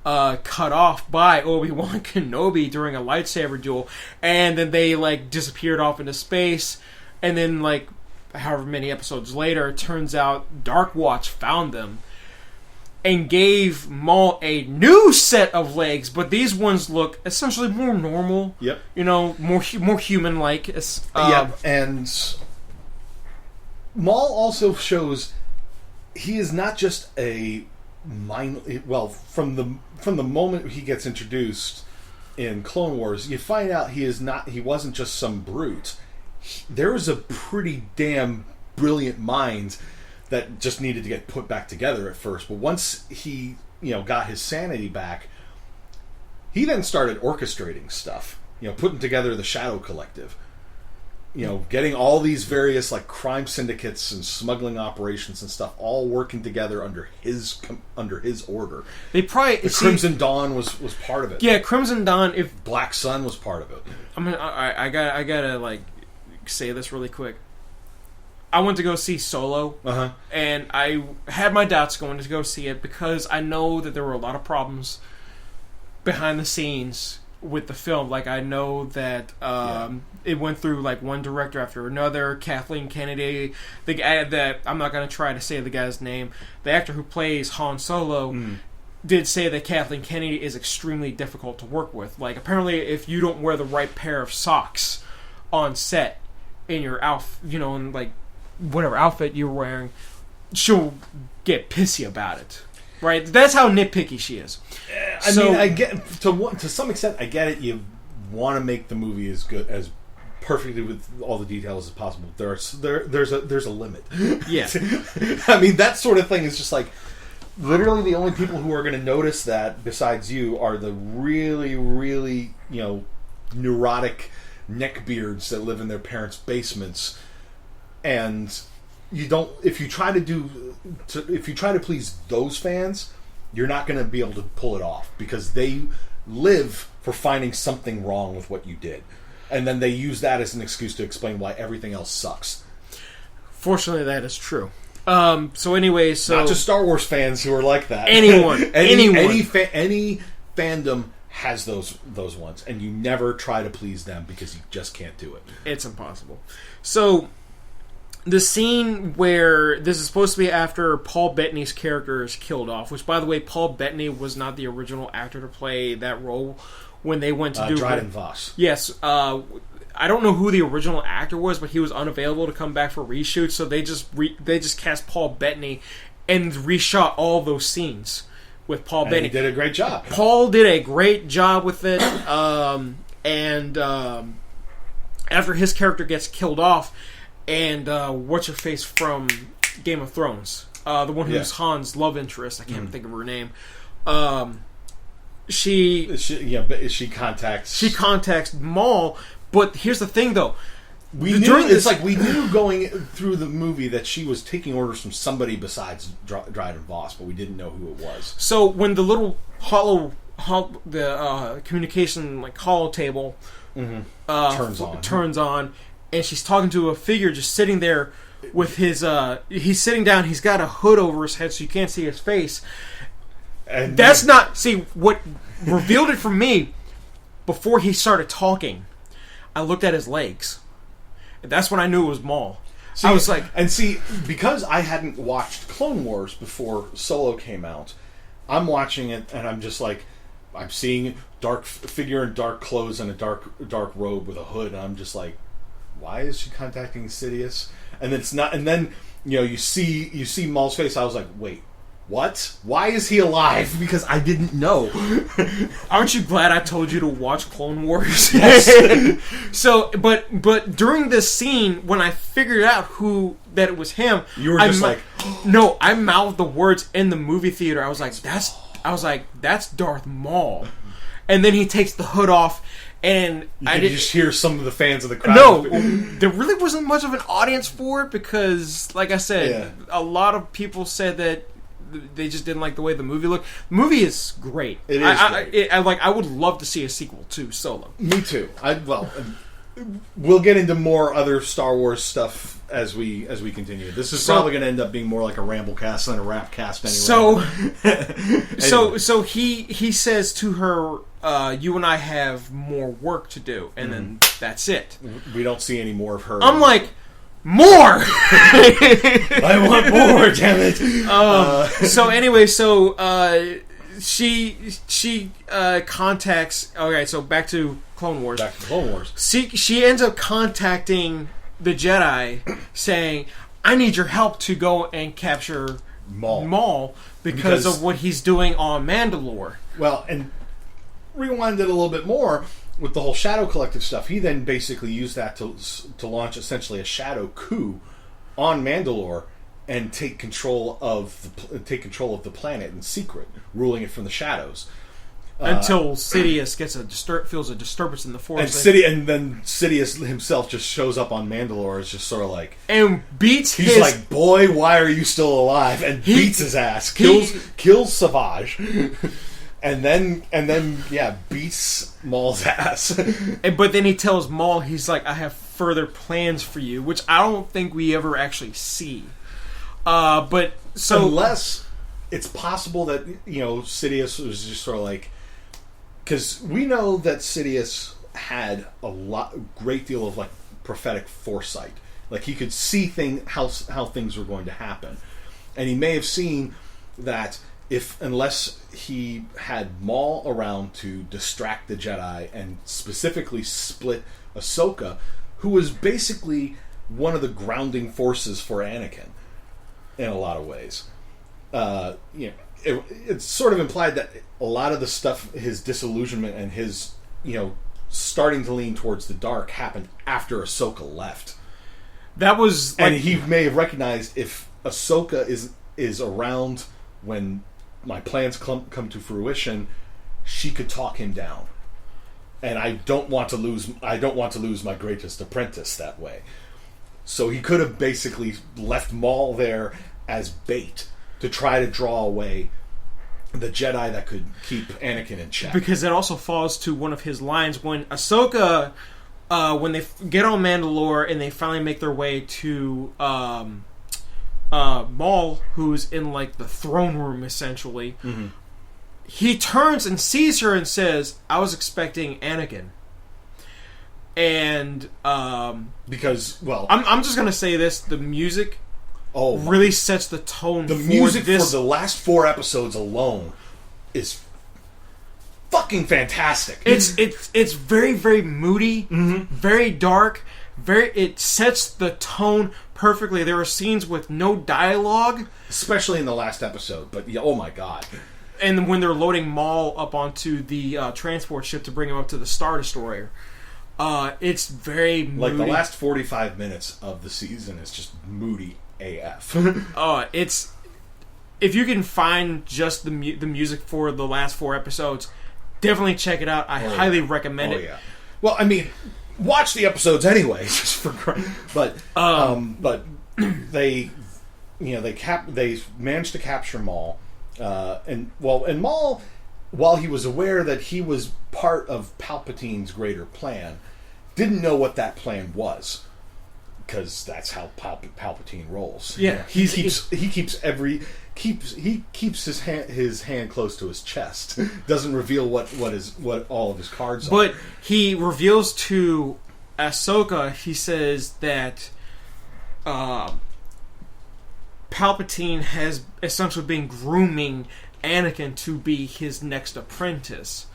cut off by Obi-Wan Kenobi during a lightsaber duel, and then they like disappeared off into space, and then like however many episodes later, it turns out Dark Watch found them and gave Maul a new set of legs, but these ones look essentially more normal.
Yep.
You know, more human-like.
Yep, and Maul also shows he is not just a from the moment he gets introduced in Clone Wars, you find out he wasn't just some brute. There was a pretty damn brilliant mind that just needed to get put back together at first. But once he, got his sanity back, he then started orchestrating stuff. Putting together the Shadow Collective. Getting all these various like crime syndicates and smuggling operations and stuff all working together under his order. The Crimson Dawn was part of it.
Yeah, Crimson Dawn. If
Black Sun was part of it.
I gotta like say this really quick. I went to go see Solo, and I had my doubts going to go see it because I know that there were a lot of problems behind the scenes with the film. Like, I know that it went through like one director after another. Kathleen Kennedy, the guy that I'm not going to try to say the guy's name, the actor who plays Han Solo, did say that Kathleen Kennedy is extremely difficult to work with. Like, apparently, if you don't wear the right pair of socks on set in your outfit, in like whatever outfit you're wearing, she'll get pissy about it. Right, that's how nitpicky she is.
I mean, I get to some extent. I get it. You want to make the movie as good, as perfectly with all the details as possible. There's a limit.
Yeah,
I mean, that sort of thing is just like literally the only people who are going to notice that besides you are the really, really, neurotic neckbeards that live in their parents' basements. And you don't. If you try to please those fans, you're not going to be able to pull it off because they live for finding something wrong with what you did, and then they use that as an excuse to explain why everything else sucks.
Fortunately, that is true. So anyway,
not just Star Wars fans who are like that.
Anyone,
any fandom has those ones, and you never try to please them because you just can't do it.
It's impossible. So the scene where this is supposed to be after Paul Bettany's character is killed off, which, by the way, Paul Bettany was not the original actor to play that role when they went to do
Dryden Voss.
Yes. I don't know who the original actor was, but he was unavailable to come back for reshoots, so they just cast Paul Bettany and reshot all those scenes with Paul Bettany.
He did a great job.
Paul did a great job with it, and after his character gets killed off, and what's her face from Game of Thrones, the one who's Han's love interest, I can't think of her name. She contacts Maul. But here's the thing, though.
We knew going through the movie that she was taking orders from somebody besides Dryden Voss, but we didn't know who it was.
So when the little communication hollow table turns on, and she's talking to a figure just sitting there with his he's sitting down. He's got a hood over his head so you can't see his face. And that's not what revealed it for me before he started talking. I looked at his legs. And that's when I knew it was Maul. I was like...
And because I hadn't watched Clone Wars before Solo came out, I'm watching it and I'm just like... I'm seeing dark figure in dark clothes and a dark robe with a hood, and I'm just like, why is she contacting Sidious? And it's not... And then, you see Maul's face. I was like, wait. What? Why is he alive? Because I didn't know.
Aren't you glad I told you to watch Clone Wars?
Yes.
But during this scene, when I figured out that it was him,
you were just like,
no, I mouthed the words in the movie theater. I was like, that's Darth Maul. And then he takes the hood off, and
I did just hear some of the fans of the crowd.
No, there really wasn't much of an audience for it because, like I said, a lot of people said that they just didn't like the way the movie looked. The movie is great.
It is great.
I would love to see a sequel to Solo.
Me too. We'll get into more other Star Wars stuff as we continue. This is probably going to end up being more like a Ramblecast than a Wrapcast anyway.
So he says to her, "You and I have more work to do," and then that's it.
We don't see any more of her.
I'm like, more!
I want more, damn it!
So anyway, she contacts... Okay, so back to Clone Wars. She ends up contacting the Jedi, saying, I need your help to go and capture Maul because of what he's doing on Mandalore.
Well, and rewind it a little bit more... With the whole Shadow Collective stuff, he then basically used that to launch essentially a shadow coup on Mandalore and take control of the planet in secret, ruling it from the shadows
until Sidious feels a disturbance in the Force.
And then Sidious himself just shows up on Mandalore. It's just sort of like
and beats.
He's like, boy, why are you still alive? And beats his ass, kills Savage. And then, beats Maul's ass.
But then he tells Maul, he's like, I have further plans for you, which I don't think we ever actually see.
Unless it's possible that, Sidious was just sort of like... Because we know that Sidious had a great deal of, prophetic foresight. Like, he could see how things were going to happen. And he may have seen that... Unless he had Maul around to distract the Jedi and specifically split Ahsoka, who was basically one of the grounding forces for Anakin in a lot of ways. It's sort of implied that a lot of the stuff, his disillusionment and his, starting to lean towards the dark happened after Ahsoka left.
That was...
and he may have recognized if Ahsoka is around when my plans come to fruition, she could talk him down. And I don't want to lose my greatest apprentice that way. So he could have basically left Maul there as bait to try to draw away the Jedi that could keep Anakin in check.
Because it also falls to one of his lines when Ahsoka, when they get on Mandalore and they finally make their way to Maul, who's in like the throne room essentially. Mm-hmm. He turns and sees her and says, "I was expecting Anakin." And
because, well,
I'm just gonna say this: the music really sets the tone.
The music for the last 4 episodes alone is fucking fantastic.
It's very, very moody, very dark. It sets the tone perfectly. There are scenes with no dialogue,
especially in the last episode. But oh my god!
And when they're loading Maul up onto the transport ship to bring him up to the Star Destroyer. It's very moody.
Like the last 45 minutes of the season is just moody AF.
It's if you can find just the music for the last 4 episodes, definitely check it out. I highly recommend it.
Yeah. Well, I mean, watch the episodes anyway, just for but they managed to capture Maul, and Maul, while he was aware that he was part of Palpatine's greater plan, didn't know what that plan was, because that's how Palpatine rolls.
Yeah,
he keeps his hand close to his chest. Doesn't reveal what all of his cards are.
But he reveals to Ahsoka. He says that Palpatine has essentially been grooming Anakin to be his next apprentice.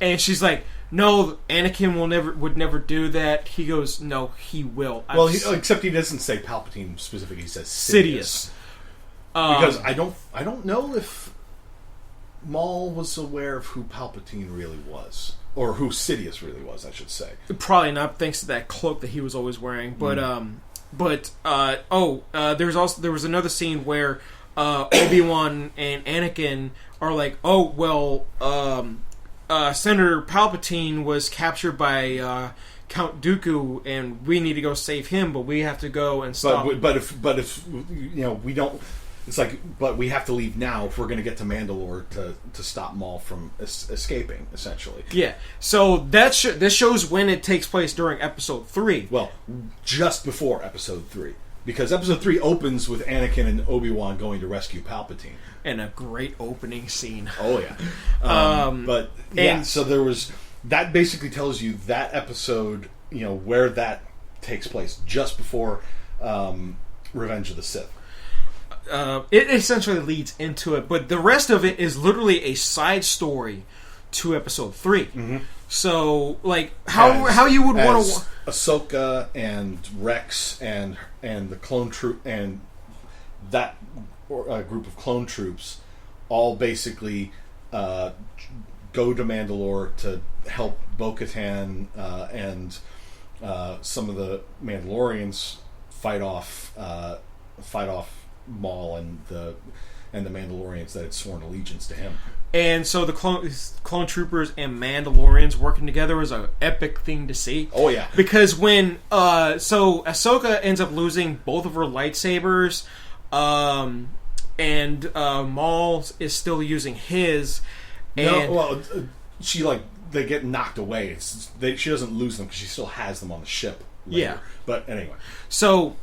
And she's like, "No, Anakin would never do that." He goes, "No, he will."
Except he doesn't say Palpatine specifically. He says Sidious. Because I don't know if Maul was aware of who Palpatine really was, or who Sidious really was, I should say.
Probably not, thanks to that cloak that he was always wearing. But there was another scene where Obi-Wan and Anakin are like, Senator Palpatine was captured by Count Dooku, and we need to go save him, but we have to go and stop.
But if we don't, it's like, but we have to leave now if we're going to get to Mandalore to stop Maul from escaping, essentially.
Yeah. So this shows when it takes place during Episode 3.
Well, just before Episode 3. Because Episode 3 opens with Anakin and Obi-Wan going to rescue Palpatine.
And a great opening scene.
Oh, yeah. So there was... That basically tells you that episode, where that takes place, just before Revenge of the Sith.
It essentially leads into it, but the rest of it is literally a side story to Episode 3. Mm-hmm. So, like, how you would want to...
Ahsoka and Rex and the clone troop and that group of clone troops all basically go to Mandalore to help Bo-Katan and some of the Mandalorians fight off Maul and the Mandalorians that had sworn allegiance to him.
And so the clone troopers and Mandalorians working together was an epic thing to see.
Oh yeah,
because when Ahsoka ends up losing both of her lightsabers, and Maul is still using his. And
they get knocked away. She doesn't lose them because she still has them on the ship later.
Yeah,
but anyway,
so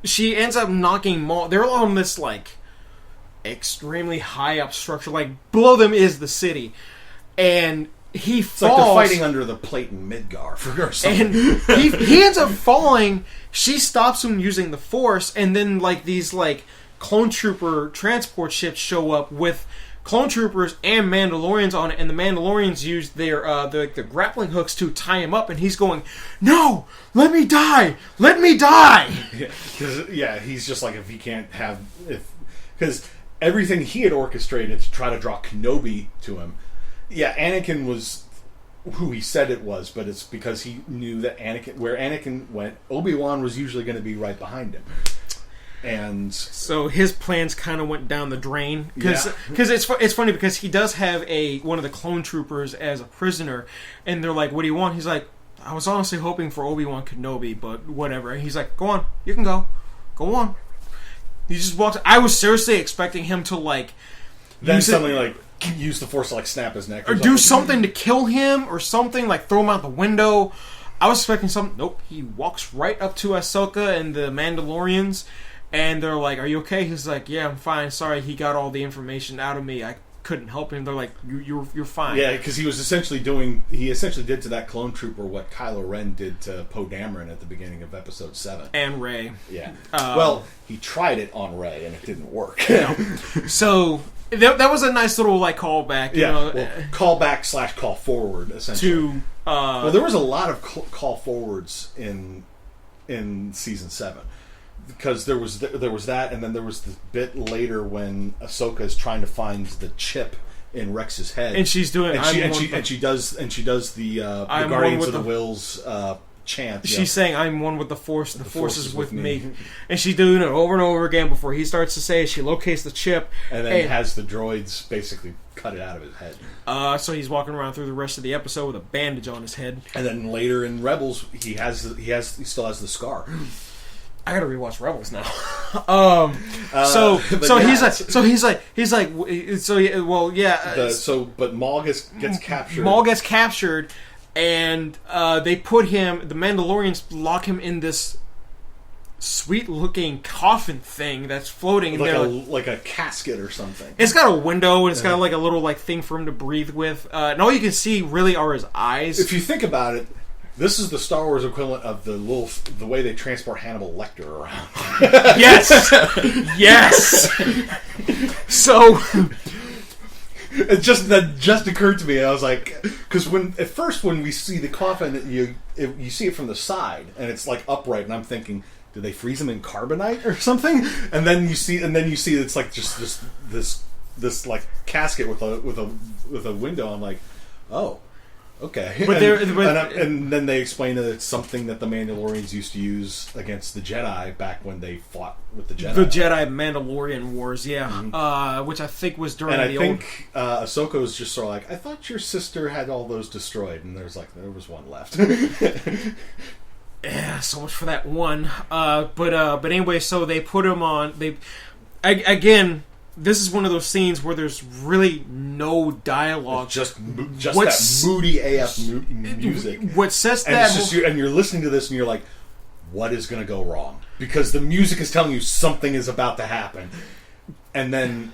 she ends up knocking Maul. They're on this like extremely high up structure. Like below them is the city, and he falls.
It's like they're fighting under the plate in Midgar or something.
And he ends up falling. She stops him using the Force, and then like these like clone trooper transport ships show up with clone troopers and Mandalorians on it, and the Mandalorians use their grappling hooks to tie him up, and he's going, "No, let me die, let me die."
Yeah, he's just like, if he can't have, because everything he had orchestrated to try to draw Kenobi to him. Yeah, Anakin was who he said it was, but it's because he knew that where Anakin went, Obi-Wan was usually going to be right behind him. And
so his plans kind of went down the drain because it's funny because he does have one of the clone troopers as a prisoner, and they're like, "What do you want?" He's like, "I was honestly hoping for Obi-Wan Kenobi, but whatever." And he's like, "Go on, you can go on." He just walks. I was seriously expecting him to
use the Force to snap his neck
or do something to kill him or something, like throw him out the window. I was expecting something. Nope. He walks right up to Ahsoka and the Mandalorians. And they're like, "Are you okay?" He's like, "Yeah, I'm fine. Sorry, he got all the information out of me. I couldn't help him." They're like, "You're fine."
Yeah, because he essentially did to that clone trooper what Kylo Ren did to Poe Dameron at the beginning of Episode 7.
And Rey.
Yeah. Well, he tried it on Rey, and it didn't work.
So that was a nice little callback.
Callback / call forward, essentially.
To
there was a lot of call forwards in Season 7. Because there was that, and then there was the bit later when Ahsoka is trying to find the chip in Rex's head,
and she's doing,
she does the Guardians of the Wills chant.
She's saying, "I'm one with the Force. The Force is with me," and she's doing it over and over again before he starts to say it. She locates the chip,
and then has the droids basically cut it out of his head.
So he's walking around through the rest of the episode with a bandage on his head.
And then later in Rebels, he still has the scar.
I gotta rewatch Rebels now.
But Maul gets captured.
Maul gets captured, and they put him. The Mandalorians lock him in this sweet-looking coffin thing that's floating in there,
like a casket or something.
It's got a window and it's got a little thing for him to breathe with, and all you can see really are his eyes.
If you think about it. This is the Star Wars equivalent of the way they transport Hannibal Lecter around.
Yes. So
it just occurred to me, and I was like, because when we see the coffin, you see it from the side, and it's upright, and I'm thinking, did they freeze him in carbonite or something? And then you see it's just this casket with a window. I'm like, oh. Okay, and then they explain that it's something that the Mandalorians used to use against the Jedi back when they fought with the Jedi.
The Jedi Mandalorian Wars, yeah, mm-hmm. Which I think was during
I think Ahsoka was just sort of like, I thought your sister had all those destroyed, and there was one left.
Yeah, so much for that one. But anyway, so they put him on. Again. This is one of those scenes where there's really no dialogue.
Just that moody AF music.
What sets
and you're listening to this and you're like, what is going to go wrong? Because the music is telling you something is about to happen. And then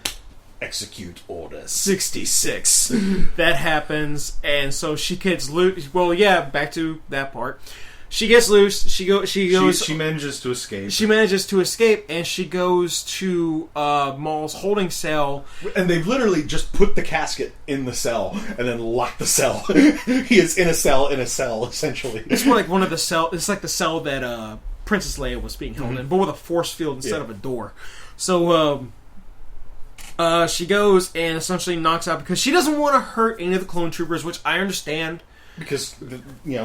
execute Order 66.
That happens, and so she gets loose. Well, yeah, back to that part. She gets loose. She
manages to escape.
She manages to escape, and she goes to Maul's holding cell.
And they've literally just put the casket in the cell and then locked the cell. He is in a cell, essentially.
It's more like one of the cell. It's like the cell that Princess Leia was being held in, but with a force field instead of a door. So she goes and essentially knocks out because she doesn't want to hurt any of the clone troopers, which I understand.
Because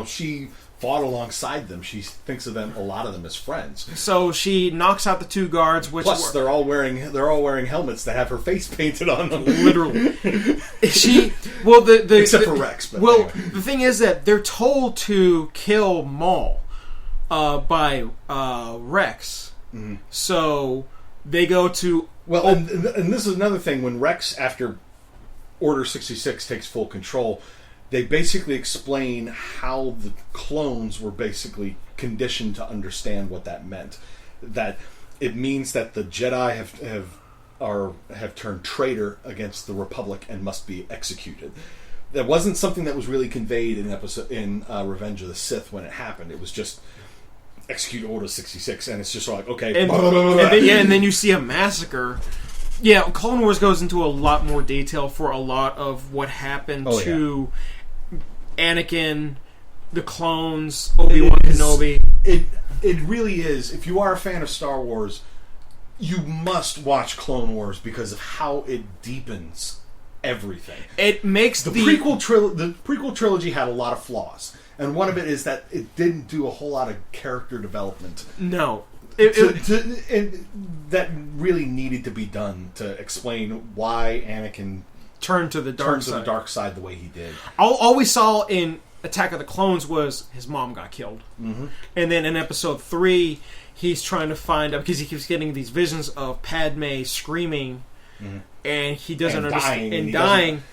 she fought alongside them. She thinks of them, a lot of them, as friends.
So she knocks out the two guards, which
plus they're all wearing helmets that have her face painted on them.
Literally,
except for Rex. But anyway.
The thing is that they're told to kill Maul by Rex. Mm-hmm. So they go to
and this is another thing when Rex, after Order 66 takes full control. They basically explain how the clones were basically conditioned to understand what that meant. That it means that the Jedi have turned traitor against the Republic and must be executed. That wasn't something that was really conveyed in Revenge of the Sith when it happened. It was just execute Order 66, and it's just like, okay.
And then you see a massacre. Yeah, Clone Wars goes into a lot more detail for a lot of what happened to Anakin, the clones, Obi-Wan Kenobi.
It really is. If you are a fan of Star Wars, you must watch Clone Wars because of how it deepens everything.
It makes
the prequel trilogy had a lot of flaws, and one of it is that it didn't do a whole lot of character development.
No.
and that really needed to be done to explain why Anakin
turned to the dark
side the way he did.
All we saw in Attack of the Clones was his mom got killed.
Mm-hmm.
And then in episode 3, he's trying to find out, because he keeps getting these visions of Padme screaming, and he doesn't understand, and dying.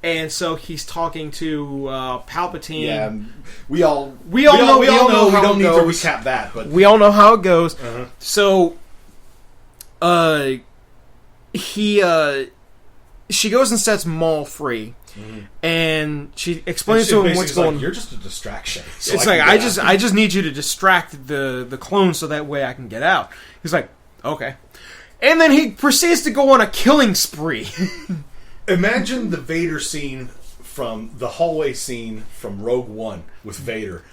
And so he's talking to Palpatine. Yeah,
we all know. We don't need to recap that, but
we all know how it goes.
Uh-huh.
So, she goes and sets Maul free, and she explains to him what's going on.
You're just a distraction.
So it's like I just need you to distract the clone so that way I can get out. He's like, okay, and then he proceeds to go on a killing spree.
Imagine the Vader scene from the hallway scene from Rogue One with Vader.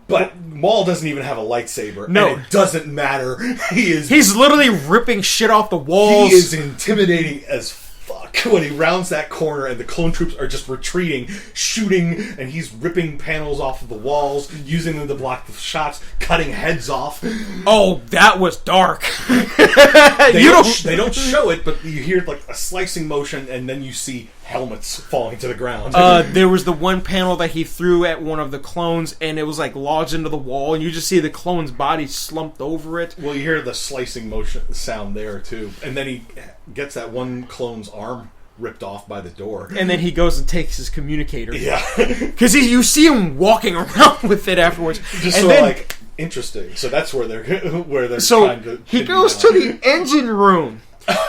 But Maul doesn't even have a lightsaber.
No.
And it doesn't matter.
He's literally ripping shit off the walls.
He is intimidating as fuck when he rounds that corner and the clone troops are just retreating, shooting, and he's ripping panels off of the walls, using them to block the shots, cutting heads off.
Oh, that was dark.
They don't show it, but you hear like a slicing motion, and then you see helmets falling to the ground.
There was the one panel that he threw at one of the clones, and it was like lodged into the wall, and you just see the clone's body slumped over it.
Well, you hear the slicing motion sound there too, and then he gets that one clone's arm ripped off by the door,
and then he goes and takes his communicator.
Yeah,
because you see him walking around with it afterwards.
Just
and
so
then,
like interesting. So that's where they're
so
trying to.
He goes to the engine room.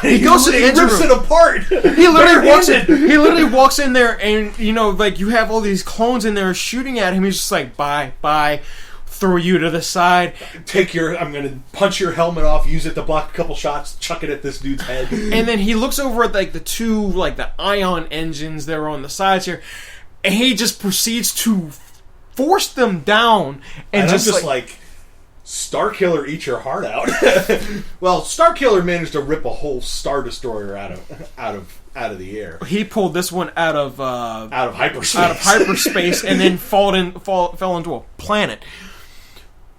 He goes to the engine
rips
room.
it apart.
He literally walks in there, and like you have all these clones in there shooting at him. He's just like, bye, throw you to the side.
I'm going to punch your helmet off, use it to block a couple shots, chuck it at this dude's head.
And then he looks over at like the two, like the ion engines that are on the sides here, and he just proceeds to force them down. And
I'm just like Starkiller, eat your heart out. Well, Starkiller managed to rip a whole Star Destroyer out of the air.
He pulled this one out of
hyperspace,
and then fell into a planet.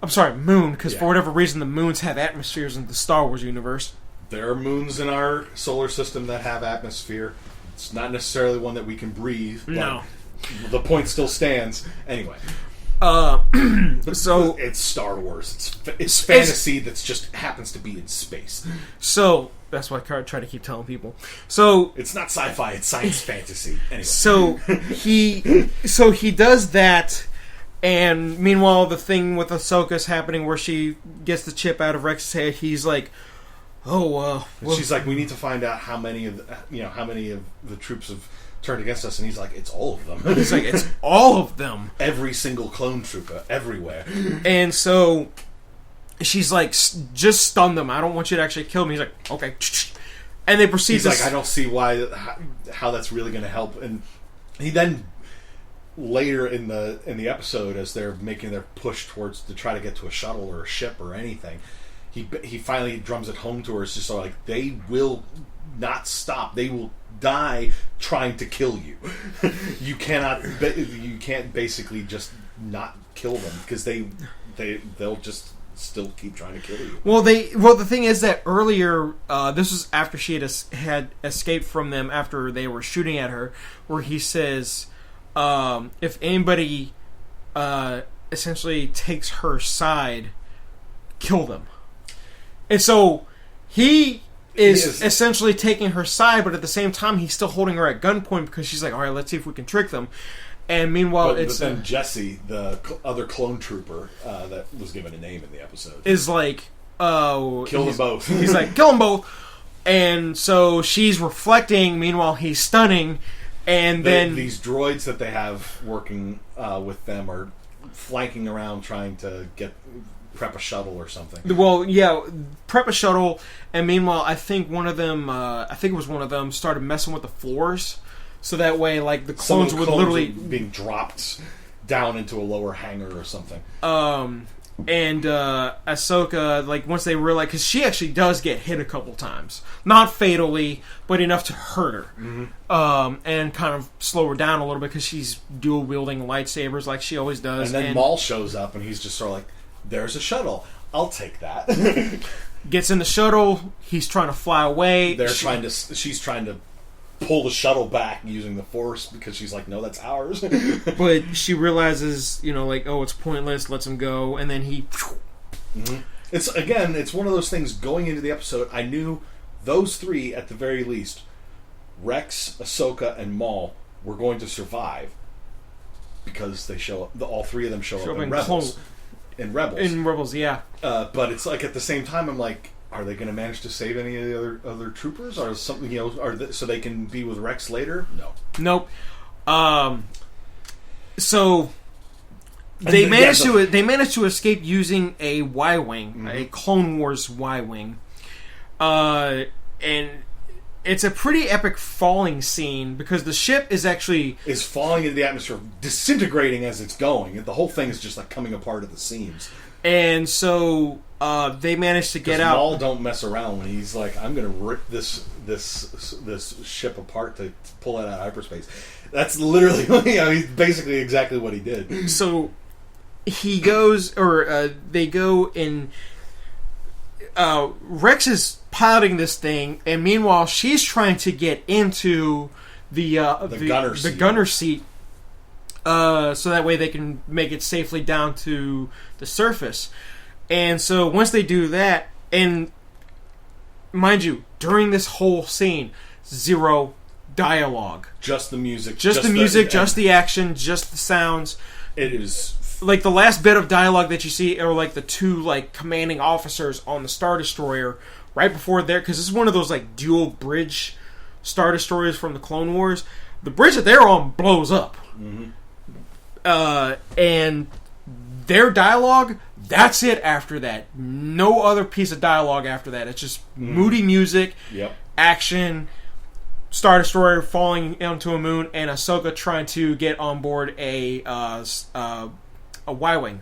I'm sorry, moon, because for whatever reason the moons have atmospheres in the Star Wars universe.
There are moons in our solar system that have atmosphere. It's not necessarily one that we can breathe.
No.
The point still stands. Anyway.
So
it's Star Wars. It's fantasy that just happens to be in space.
So that's what I try to keep telling people. So
it's not sci-fi; it's science fantasy. Anyway.
So he does that, and meanwhile the thing with Ahsoka's happening where she gets the chip out of Rex's head. He's like,
she's like, we need to find out how many of the troops have turned against us, and he's like, it's all of them.
He's like, it's all of them.
Every single clone trooper, everywhere.
And so she's like, just stun them. I don't want you to actually kill me. He's like, okay. And they proceed.
He's like, I don't see how that's really going to help. And he then later in the episode, as they're making their push to try to get to a shuttle or a ship or anything, he finally drums it home to her. It's just so like, they will not stop. They will die trying to kill you. You can't basically just not kill them, because they'll just still keep trying to kill you.
Well, the thing is that earlier, this was after she had escaped from them after they were shooting at her, where he says, if anybody essentially takes her side, kill them. And so he is essentially taking her side, but at the same time he's still holding her at gunpoint, because she's like, all right, let's see if we can trick them. And meanwhile,
but then Jesse, the other clone trooper that was given a name in the episode,
is like,
kill them both.
He's like, kill them both. And so she's reflecting. Meanwhile, he's stunning. And then
these droids that they have working with them are flanking around trying to prep a shuttle or something.
Well, yeah, prep a shuttle, and meanwhile, I think it was one of them, started messing with the floors, so that way, like, the clones would literally
being dropped down into a lower hangar or something.
And Ahsoka, like, once they realize, because she actually does get hit a couple times, not fatally, but enough to hurt her, and kind of slow her down a little bit, because she's dual wielding lightsabers like she always does.
And then Maul shows up, and he's just sort of like, there's a shuttle. I'll take that.
Gets in the shuttle. He's trying to fly away.
She's trying to pull the shuttle back using the Force because she's like, no, that's ours.
But she realizes, oh, it's pointless. Lets him go, and then he.
Mm-hmm. It's one of those things. Going into the episode, I knew those three at the very least, Rex, Ahsoka, and Maul, were going to survive because they show up. All three of them show up in Rebels. In Rebels,
yeah.
But it's like at the same time, I'm like, are they going to manage to save any of the other troopers, or something? So they can be with Rex later? No.
Nope. So they managed to escape using a Y-wing, mm-hmm. a Clone Wars Y-wing, and it's a pretty epic falling scene because the ship is
falling into the atmosphere, disintegrating as it's going. The whole thing is just like coming apart at the seams.
And so they managed to get out.
Maul don't mess around when he's like, I'm going to rip this ship apart to pull it out of hyperspace. That's literally, basically exactly what he did.
So he goes, or they go in. Rex is piloting this thing, and meanwhile she's trying to get into the gunner seat, so that way they can make it safely down to the surface. And so once they do that, and mind you, during this whole scene, zero dialogue,
just the music,
just the action, just the sounds.
It is.
Like, the last bit of dialogue that you see are, like, the two, like, commanding officers on the Star Destroyer right before there, because this is one of those, like, dual bridge Star Destroyers from the Clone Wars. The bridge that they're on blows up.
Mm-hmm.
And their dialogue, that's it after that. No other piece of dialogue after that. It's just moody music, action, Star Destroyer falling onto a moon, and Ahsoka trying to get on board a Y-wing.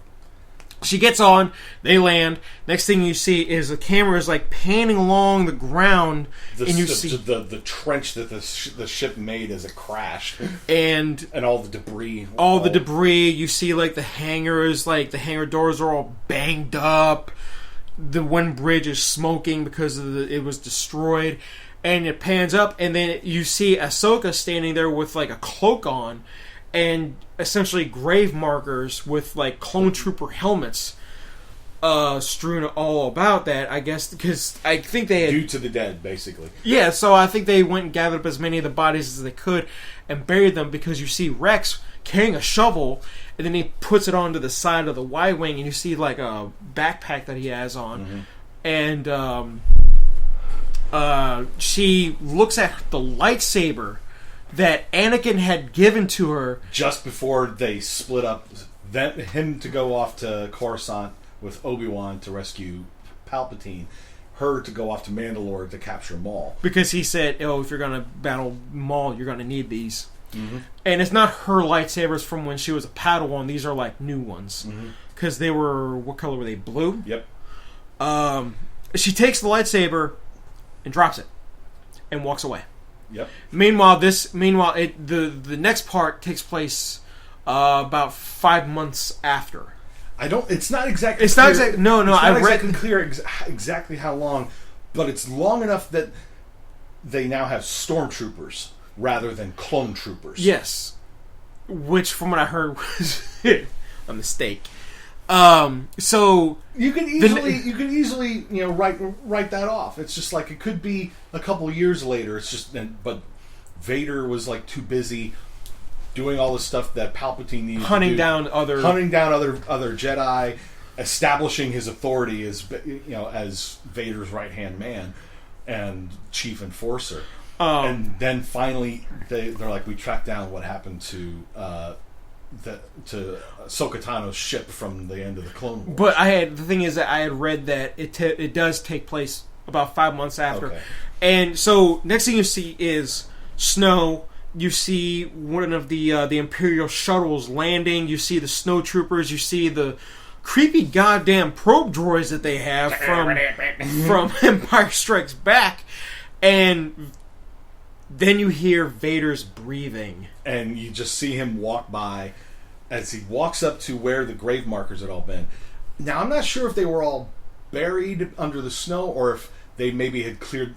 She gets on, they land. Next thing you see is the camera is like panning along the ground, and you see
the trench that the ship made as it crashed,
and
all the debris.
All the debris. You see like the hangars, like the hangar doors are all banged up. The one bridge is smoking because it was destroyed, and it pans up, and then you see Ahsoka standing there with like a cloak on, and essentially grave markers with like clone trooper helmets strewn all about that, I guess, because I think they had...
Due to the dead, basically.
Yeah, so I think they went and gathered up as many of the bodies as they could and buried them, because you see Rex carrying a shovel, and then he puts it onto the side of the Y-wing, and you see like a backpack that he has on, and she looks at the lightsaber that Anakin had given to her
just before they split up. Then him to go off to Coruscant with Obi-Wan to rescue Palpatine, her to go off to Mandalore to capture Maul.
Because he said, if you're going to battle Maul, you're going to need these. Mm-hmm. And it's not her lightsabers from when she was a Padawan. These are like new ones. Because they were, what color were they? Blue?
Yep.
She takes the lightsaber and drops it and walks away.
Yep.
Meanwhile, the next part takes place about 5 months after.
It's not exactly.
It's not exactly. No.
It's not exactly clear exactly how long, but it's long enough that they now have stormtroopers rather than clone troopers.
Yes, which, from what I heard, was a mistake. So
you can easily write that off. It's just like it could be a couple years later. It's just, but Vader was like too busy doing all the stuff that Palpatine needed
hunting
to do.
down other
Jedi, establishing his authority as as Vader's right hand man and chief enforcer. And then finally they're like, we tracked down what happened to Ahsoka Tano's ship from the end of the Clone Wars.
But the thing is that I had read that it does take place about 5 months after.
Okay.
And so next thing you see is snow. You see one of the Imperial shuttles landing. You see the snow troopers. You see the creepy goddamn probe droids that they have from Empire Strikes Back. And then you hear Vader's breathing.
And you just see him walk by as he walks up to where the grave markers had all been. Now, I'm not sure if they were all buried under the snow, or if they maybe had cleared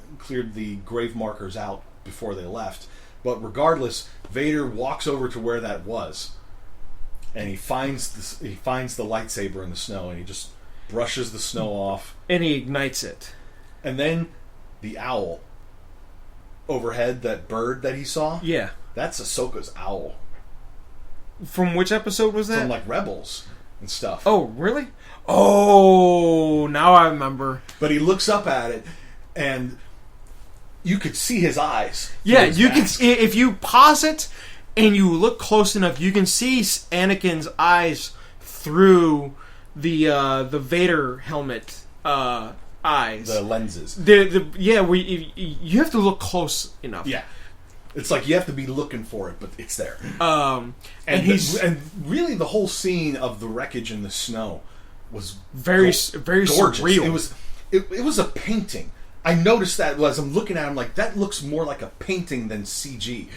the grave markers out before they left. But regardless, Vader walks over to where that was, and he finds the lightsaber in the snow, and he just brushes the snow off,
and he ignites it.
And then the owl overhead, that bird that he saw,
yeah,
that's Ahsoka's owl.
From which episode was that?
From like Rebels and stuff.
Oh, really? Oh, now I remember.
But he looks up at it, and you could see his eyes.
Yeah, you can. If you pause it and you look close enough, you can see Anakin's eyes through the Vader helmet eyes.
The lenses.
You have to look close enough.
Yeah. It's like you have to be looking for it, but it's there.
And
really the whole scene of the wreckage in the snow was
very
gorgeous.
surreal.
It was a painting. I noticed that as I'm looking at it, I'm like, that looks more like a painting than CG.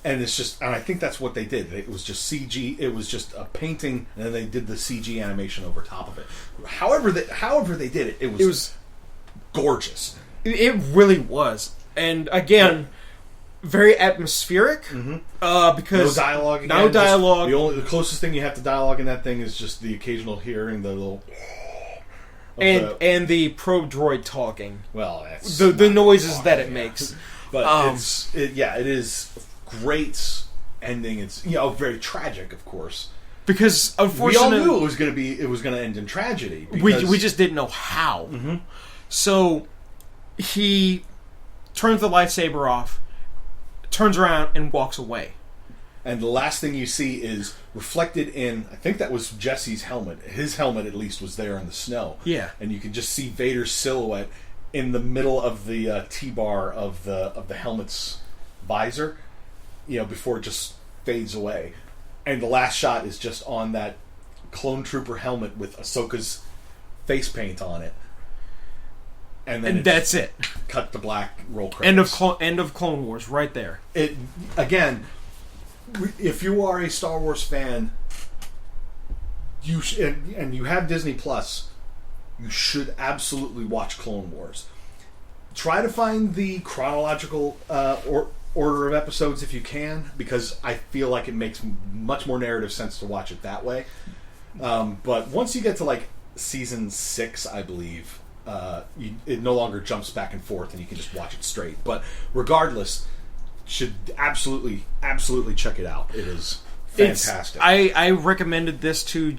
And it's just, and I think that's what they did. It was just CG. It was just a painting, and then they did the CG animation over top of it. However they did it, it was gorgeous.
It really was. And again, very atmospheric. Because
no dialogue. Again,
no dialogue.
The closest thing you have to dialogue in that thing is just the occasional hearing, the little.
And the probe droid talking.
Well, that's
the noises that it makes.
But it is great ending. It's very tragic, of course,
because unfortunately
we all knew it was going to end in tragedy.
We just didn't know how. So he turns the lightsaber off, turns around, and walks away.
And the last thing you see is reflected in, I think that was Jesse's helmet. His helmet, at least, was there in the snow.
Yeah.
And you can just see Vader's silhouette in the middle of the T-bar of the helmet's visor, before it just fades away. And the last shot is just on that clone trooper helmet with Ahsoka's face paint on it. And
that's it.
Cut to black, roll credits.
End of Clone Wars, right there.
It again. If you are a Star Wars fan, and you have Disney Plus, you should absolutely watch Clone Wars. Try to find the chronological order of episodes if you can, because I feel like it makes much more narrative sense to watch it that way. But once you get to like season 6, I believe, it no longer jumps back and forth, and you can just watch it straight. But regardless, should absolutely check it out. It is fantastic.
I recommended this to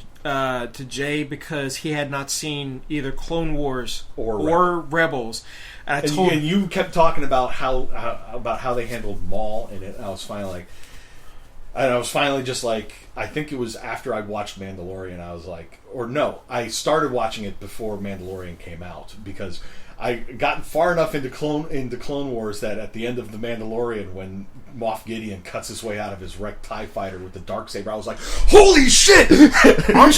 Jay because he had not seen either Clone Wars or Rebels. And
you kept talking about how they handled Maul in it. And I was finally just like, I think it was after I watched Mandalorian. I was like, or no, I started watching it before Mandalorian came out, because I got far enough into Clone Wars that at the end of The Mandalorian, when Moff Gideon cuts his way out of his wrecked TIE fighter with the Darksaber, I was like, holy shit!
Aren't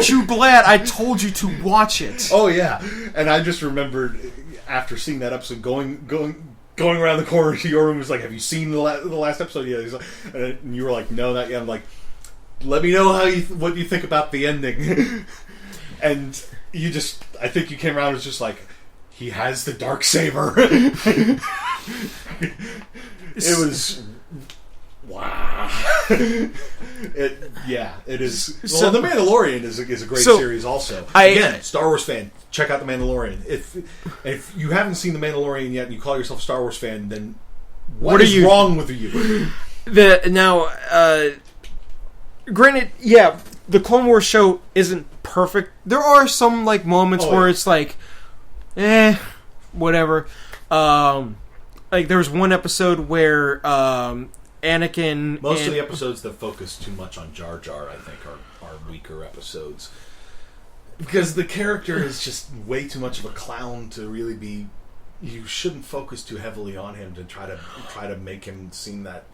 you glad I told you to watch it?
Oh yeah. And I just remembered after seeing that episode going around the corner to your room, was like, have you seen the last episode yet? He's like, and you were like, no, not yet. I'm like, let me know what you think about the ending. And I think you came around and was just like, he has the Darksaber. It was, wow. It is. Well, The Mandalorian is a great series also. Again, Star Wars fan, check out The Mandalorian. If you haven't seen The Mandalorian yet and you call yourself a Star Wars fan, then what is wrong with you?
Granted, the Clone Wars show isn't perfect. There are some moments where it's like, whatever. There's one episode where Anakin.
Most of the episodes that focus too much on Jar Jar, I think, are weaker episodes, because the character is just way too much of a clown to really be. You shouldn't focus too heavily on him to try to make him seem that.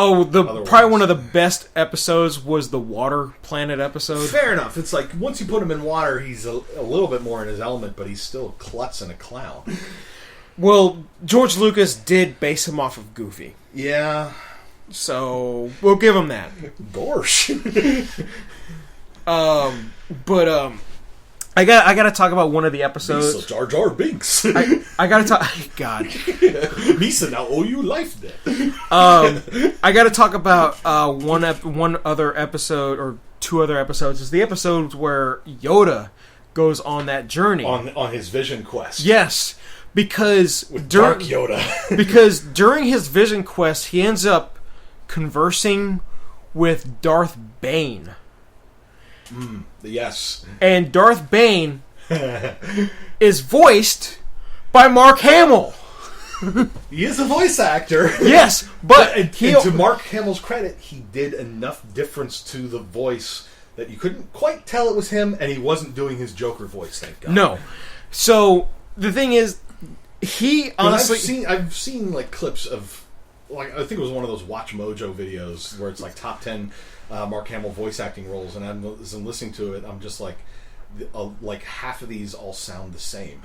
Oh, probably one of the best episodes was the Water Planet episode.
Fair enough. It's like, once you put him in water, he's a little bit more in his element, but he's still a klutz and a clown.
Well, George Lucas did base him off of Goofy.
Yeah.
So, we'll give him that.
Gorsh.
I got to talk about one of the episodes.
Misa Jar Jar Binks.
I got to talk. God,
Misa now owe you life debt.
I got to talk about one other episode or two other episodes. Is the episodes where Yoda goes on that journey
on his vision quest.
Yes, because
Dark Yoda.
because during his vision quest, he ends up conversing with Darth Bane.
Yes.
And Darth Bane is voiced by Mark Hamill.
He is a voice actor.
Yes, but
and to Mark Hamill's credit, he did enough difference to the voice that you couldn't quite tell it was him, and he wasn't doing his Joker voice, thank God.
No. So, the thing is, he honestly...
I've seen like clips of, like, I think it was one of those Watch Mojo videos where it's like top 10 Mark Hamill voice acting roles, and as I'm listening to it, I'm just like half of these all sound the same.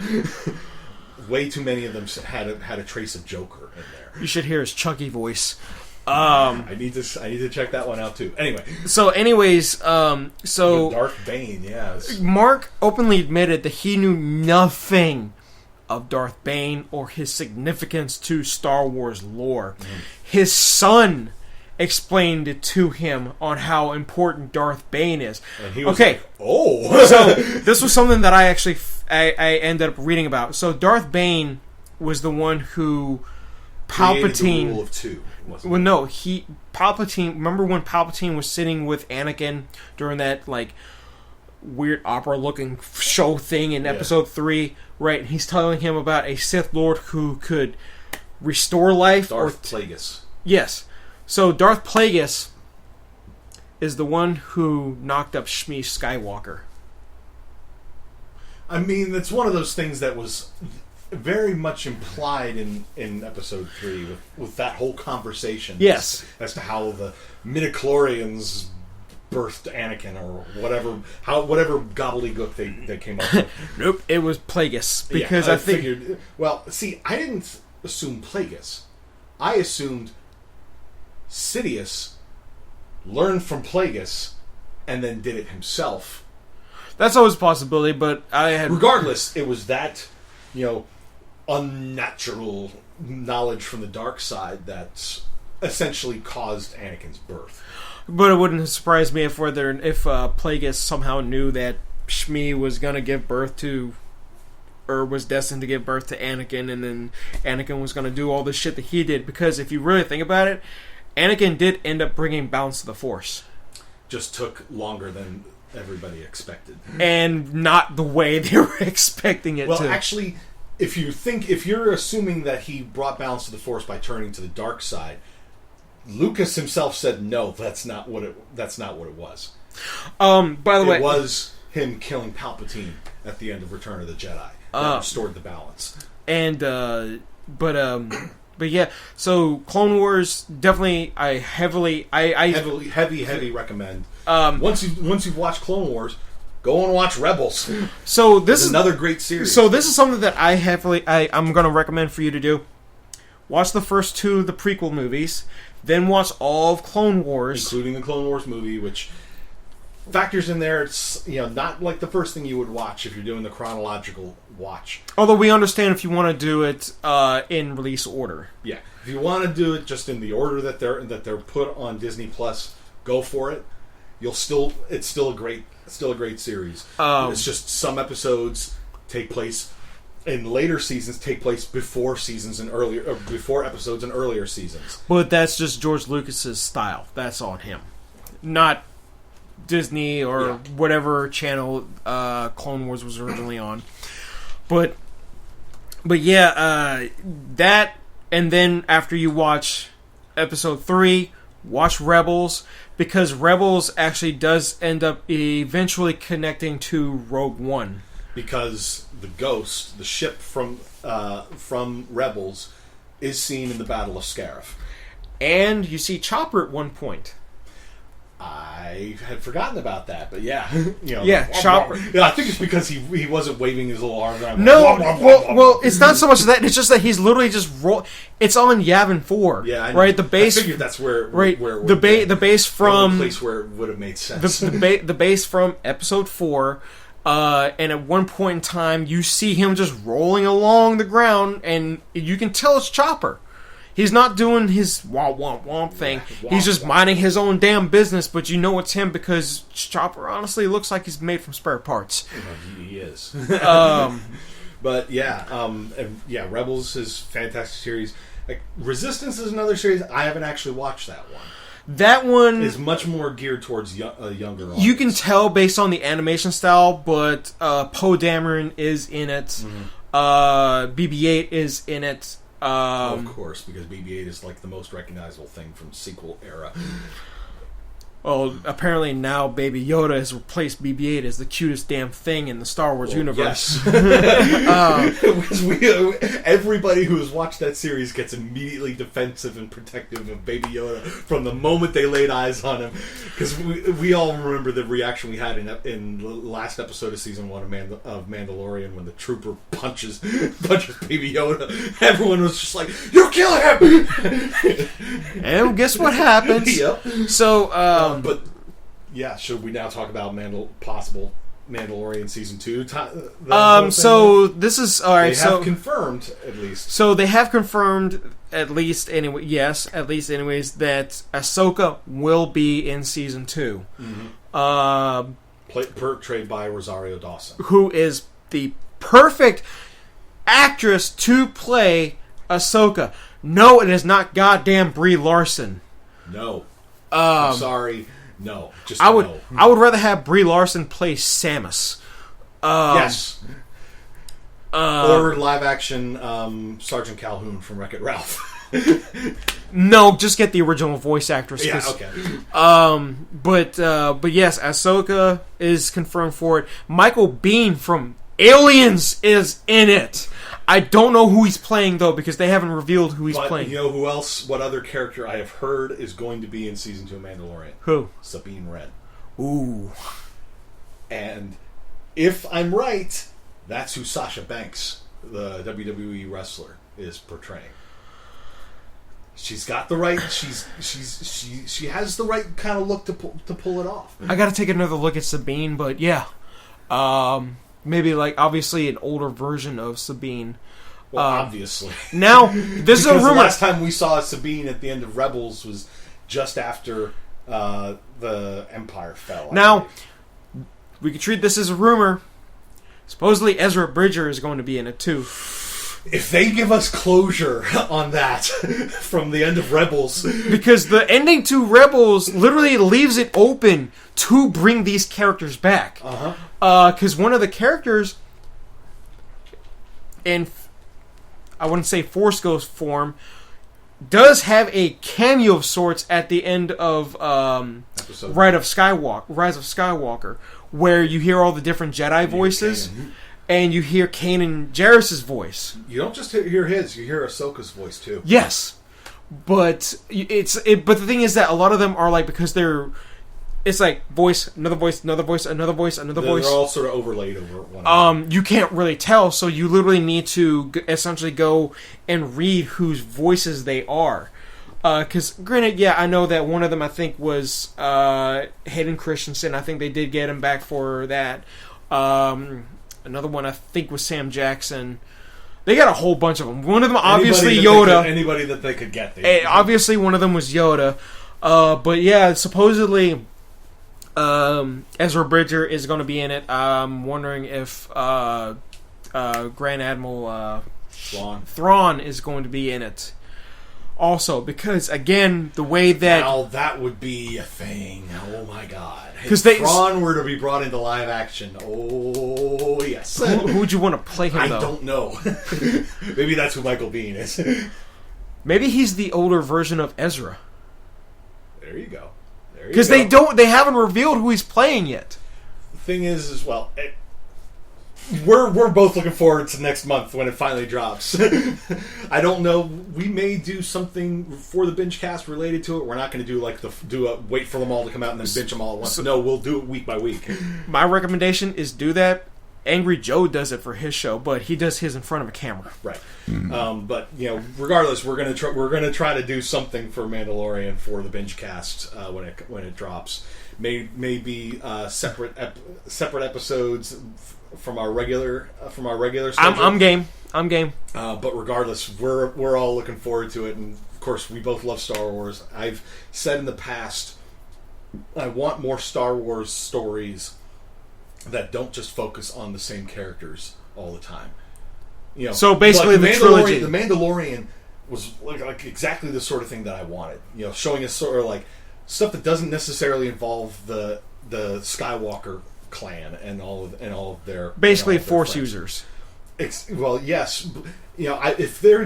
Way too many of them had a trace of Joker in there.
You should hear his Chucky voice.
I need to check that one out too. Anyway,
with
Darth Bane, yes.
Mark openly admitted that he knew nothing of Darth Bane or his significance to Star Wars lore. His son explained it to him on how important Darth Bane is.
And he was like, oh.
So this was something that I actually I ended up reading about. So Darth Bane was the one who Palpatine.
The rule of two.
Well, no, Palpatine. Remember when Palpatine was sitting with Anakin during that like weird opera-looking show thing in Episode 3, right? And he's telling him about a Sith Lord who could restore life.
Darth Plagueis.
Yes. So Darth Plagueis is the one who knocked up Shmi Skywalker.
I mean, it's one of those things that was very much implied in Episode 3 with that whole conversation.
Yes.
As to how the midichlorians birthed Anakin or whatever gobbledygook they came up with.
Nope, it was Plagueis. Because I
figured... Well, see, I didn't assume Plagueis. I assumed Sidious learned from Plagueis and then did it himself.
That's always a possibility, but I had...
Regardless, it was that, unnatural knowledge from the dark side that essentially caused Anakin's birth.
But it wouldn't surprise me if Plagueis somehow knew that Shmi was going to give birth to... or was destined to give birth to Anakin, and then Anakin was going to do all the shit that he did. Because if you really think about it, Anakin did end up bringing balance to the Force.
Just took longer than everybody expected.
And not the way they were expecting it to.
Well, actually, if you're assuming that he brought balance to the Force by turning to the dark side, Lucas himself said no, that's not what it was.
By the way,
it was him killing Palpatine at the end of Return of the Jedi that restored the balance.
And but yeah, so Clone Wars definitely I heavily
recommend. Once you've watched Clone Wars, go and watch Rebels.
So this is
another great series.
So this is something that I'm going to recommend for you to do. Watch the first two of the prequel movies, then watch all of Clone Wars,
including the Clone Wars movie, which factors in there. It's not like the first thing you would watch if you're doing the chronological watch.
Although we understand if you want to do it in release order.
Yeah, if you want to do it just in the order that they're put on Disney Plus, go for it. It's still a great series. It's just some episodes take place in later seasons, take place before episodes in earlier seasons.
But that's just George Lucas's style. That's on him, not Disney or whatever channel Clone Wars was originally on. But yeah, that, and then after you watch Episode 3, watch Rebels, because Rebels actually does end up eventually connecting to Rogue One.
Because the Ghost, the ship from Rebels, is seen in the Battle of Scarif.
And you see Chopper at one point.
I had forgotten about that, but yeah,
Chopper.
Yeah, I think it's because he wasn't waving his little arms around.
Well, it's not so much that. It's just that he's literally just It's on Yavin 4.
Yeah, I know.
Right. The base.
I figured that's where.
Right.
The
base from
the place where it would have made sense.
The base from Episode 4. And at one point in time, you see him just rolling along the ground, and you can tell it's Chopper. He's not doing his womp womp womp thing. He's just minding his own damn business, but you know it's him because Chopper honestly looks like he's made from spare parts.
He is. But yeah, Rebels is a fantastic series. Like, Resistance is another series. I haven't actually watched that one.
That one
is much more geared towards a younger audience.
You can tell based on the animation style, but Poe Dameron is in it.
Mm-hmm.
BB-8 is in it.
Of course, because BB-8 is like the most recognizable thing from sequel era.
Well, apparently now Baby Yoda has replaced BB-8 as the cutest damn thing in the Star Wars universe.
Yes. Everybody who has watched that series gets immediately defensive and protective of Baby Yoda from the moment they laid eyes on him. Because we all remember the reaction we had in the last episode of Season 1 of Mandalorian when the trooper punches Baby Yoda. Everyone was just like, "You're killing him!"
And guess what happened?
Yep.
So,
but yeah, should we now talk about possible Mandalorian season 2?
So this is all right.
They have confirmed at least.
So they have confirmed at least anyway. Yes, at least anyways that Ahsoka will be in season 2.
Mm-hmm. Portrayed by Rosario Dawson,
who is the perfect actress to play Ahsoka. No, it is not goddamn Brie Larson.
No. I'm sorry. No. Just
I would.
No.
I would rather have Brie Larson play Samus.
Yes. Or live action Sergeant Calhoun from Wreck-It Ralph.
No, just get the original voice actress.
Yeah. Okay.
But yes, Ahsoka is confirmed for it. Michael Biehn from Aliens is in it. I don't know who he's playing, though, because they haven't revealed who he's playing.
You know who else, what other character I have heard is going to be in Season 2 of Mandalorian?
Who?
Sabine Wren.
Ooh.
And if I'm right, that's who Sasha Banks, the WWE wrestler, is portraying. She's got the right, she has the right kind of look to pull it off.
I gotta take another look at Sabine, but yeah. Maybe, like, obviously an older version of Sabine.
Well, obviously.
Now, this is a rumor.
The last time we saw Sabine at the end of Rebels was just after the Empire fell.
Now, we could treat this as a rumor. Supposedly Ezra Bridger is going to be in it, too.
If they give us closure on that from the end of Rebels.
Because the ending to Rebels literally leaves it open to bring these characters back. Because one of the characters in, I wouldn't say Force Ghost form, does have a cameo of sorts at the end of Rise of Skywalker, where you hear all the different Jedi voices. And you hear Kanan Jarrus' voice.
You don't just hear his; you hear Ahsoka's voice too.
Yes, but but the thing is that a lot of them are like, because it's like voice, another voice, another voice, another voice, another voice.
They're all sort of overlaid over one another.
You can't really tell, so you literally need to essentially go and read whose voices they are. Because granted, yeah, I know that one of them I think was Hayden Christensen. I think they did get him back for that. Another one I think was Sam Jackson. They got a whole bunch of them. One of them, obviously, Yoda.
Anybody that they could get.
Obviously, one of them was Yoda. But yeah, supposedly Ezra Bridger is going to be in it. I'm wondering if Grand Admiral Thrawn is going to be in it. Also, because again, the way that
now that would be a thing. Oh my god! If Thrawn were to be brought into live action, oh yes.
Who would you want to play him?
I don't know. Maybe that's who Michael Biehn is.
Maybe he's the older version of Ezra.
There you go.
Because they haven't revealed who he's playing yet.
The thing is well. We're both looking forward to next month when it finally drops. I don't know. We may do something for the Bingecast related to it. We're not going to do wait for them all to come out and then binge them all at once. No, we'll do it week by week.
My recommendation is do that. Angry Joe does it for his show, but he does his in front of a camera.
Right. But regardless, we're gonna try to do something for Mandalorian for the Bingecast when it drops. maybe separate episodes from our regular schedule.
I'm game.
But regardless, we're all looking forward to it, and of course, we both love Star Wars. I've said in the past, I want more Star Wars stories that don't just focus on the same characters all the time.
So basically, the trilogy.
The Mandalorian was like exactly the sort of thing that I wanted. Showing us sort of like stuff that doesn't necessarily involve the Skywalker clan and all of their
basically
their
Force
friends.
users.
Well, yes. If there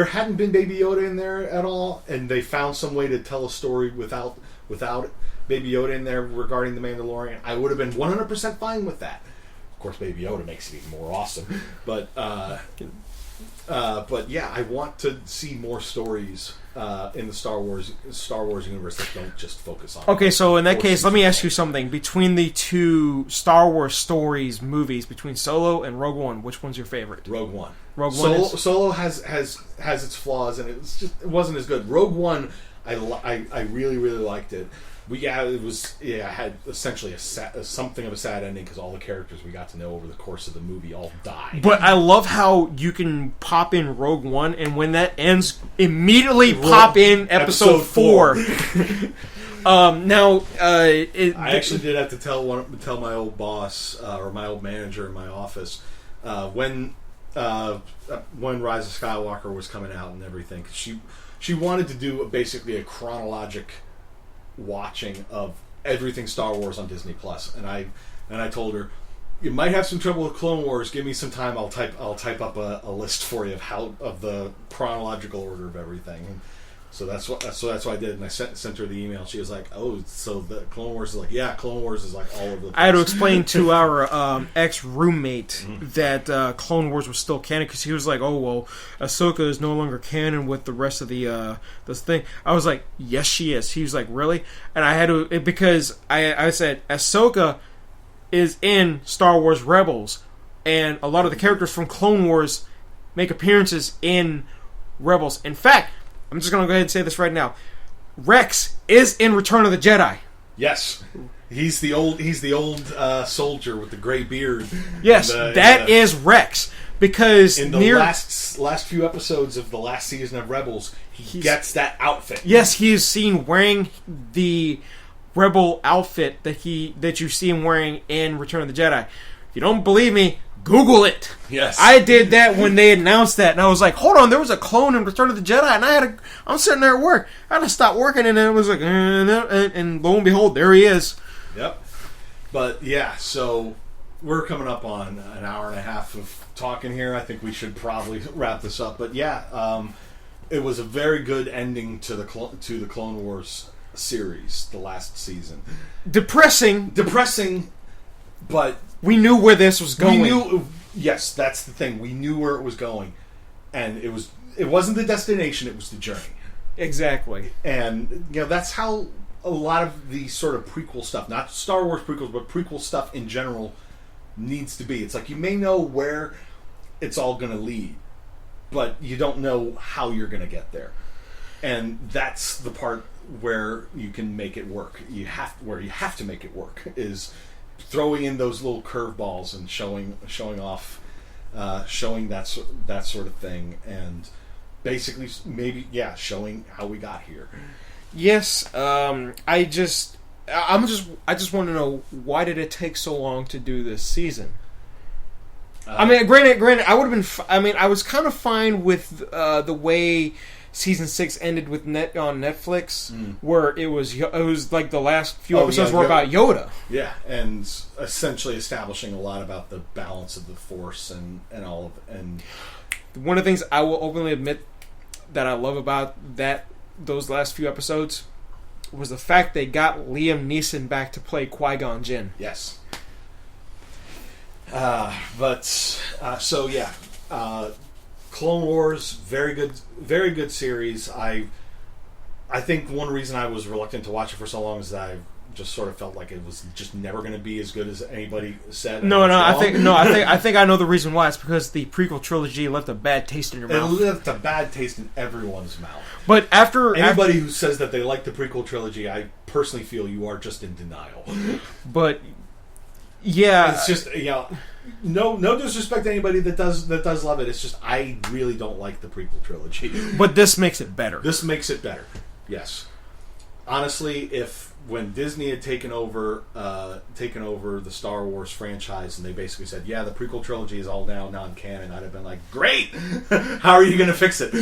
hadn't been Baby Yoda in there at all, and they found some way to tell a story without Baby Yoda in there regarding the Mandalorian, I would have been 100% fine with that. Of course, Baby Yoda makes it even more awesome. But yeah, I want to see more stories in the Star Wars universe that don't just focus on.
Okay, so in that case, let me ask you something. Between the two Star Wars stories movies, between Solo and Rogue One, which one's your favorite?
Rogue One.
Solo
has its flaws, and it wasn't as good. Rogue One, I really liked it. It had essentially something of a sad ending because all the characters we got to know over the course of the movie all died.
But I love how you can pop in Rogue One, and when that ends, immediately pop in Episode 4. I
actually did have to tell my old boss or my old manager in my office when Rise of Skywalker was coming out and everything. She wanted to do basically a chronologic watching of everything Star Wars on Disney Plus, and I told her, you might have some trouble with Clone Wars. Give me some time. I'll type up a list for you of the chronological order of everything. And so that's what I did, and I sent her the email. She was like, "Oh, so the Clone Wars is like, yeah, Clone Wars is like all over the place."
I had to explain to our ex-roommate that Clone Wars was still canon, because he was like, "Oh, well, Ahsoka is no longer canon with the rest of the this thing." I was like, "Yes, she is." He was like, "Really?" And I had to, because I said Ahsoka is in Star Wars Rebels, and a lot of the characters from Clone Wars make appearances in Rebels. In fact, I'm just going to go ahead and say this right now. Rex is in Return of the Jedi.
Yes. He's the old soldier with the gray beard.
Yes, that is Rex. Because
in the last few episodes of the last season of Rebels, he gets that outfit.
Yes, he is seen wearing the Rebel outfit that you see him wearing in Return of the Jedi. If you don't believe me, Google it.
Yes.
I did that when they announced that, and I was like, hold on, there was a clone in Return of the Jedi, and I'm sitting there at work. I had to stop working, and then it was like, and lo and behold, there he is.
Yep. But yeah, so we're coming up on an hour and a half of talking here. I think we should probably wrap this up. But yeah, it was a very good ending to the Clone Wars series, the last season.
Depressing,
but
we knew where this was going.
Yes, that's the thing. We knew where it was going, and it wasn't the destination; it was the journey.
Exactly.
And that's how a lot of the sort of prequel stuff, not Star Wars prequels, but prequel stuff in general, needs to be. It's like you may know where it's all going to lead, but you don't know how you're going to get there. And that's the part where you can make it work. Where you have to make it work is throwing in those little curveballs and showing off, showing that sort of thing, and basically maybe showing how we got here.
Yes, I just want to know, why did it take so long to do this season? I mean, granted, I would have been. I was kind of fine with the way season 6 ended with on Netflix, where it was like the last few episodes were about Yoda.
Yeah, and essentially establishing a lot about the balance of the Force and all of it. And
one of the things I will openly admit that I love about those last few episodes was the fact they got Liam Neeson back to play Qui-Gon Jinn.
Yes. Clone Wars, very good series. I think one reason I was reluctant to watch it for so long is that I've just sort of felt like it was just never going to be as good as anybody said.
I think I know the reason why. It's because the prequel trilogy left a bad taste in your mouth.
It left a bad taste in everyone's mouth.
But
anybody who says that they like the prequel trilogy, I personally feel you are just in denial.
But yeah,
it's just no disrespect to anybody that does love it. It's just I really don't like the prequel trilogy.
But this makes it better.
This makes it better. Yes. Honestly, when Disney had taken over the Star Wars franchise and they basically said, yeah, the prequel trilogy is all now non-canon, I'd have been like, great! How are you going to fix it?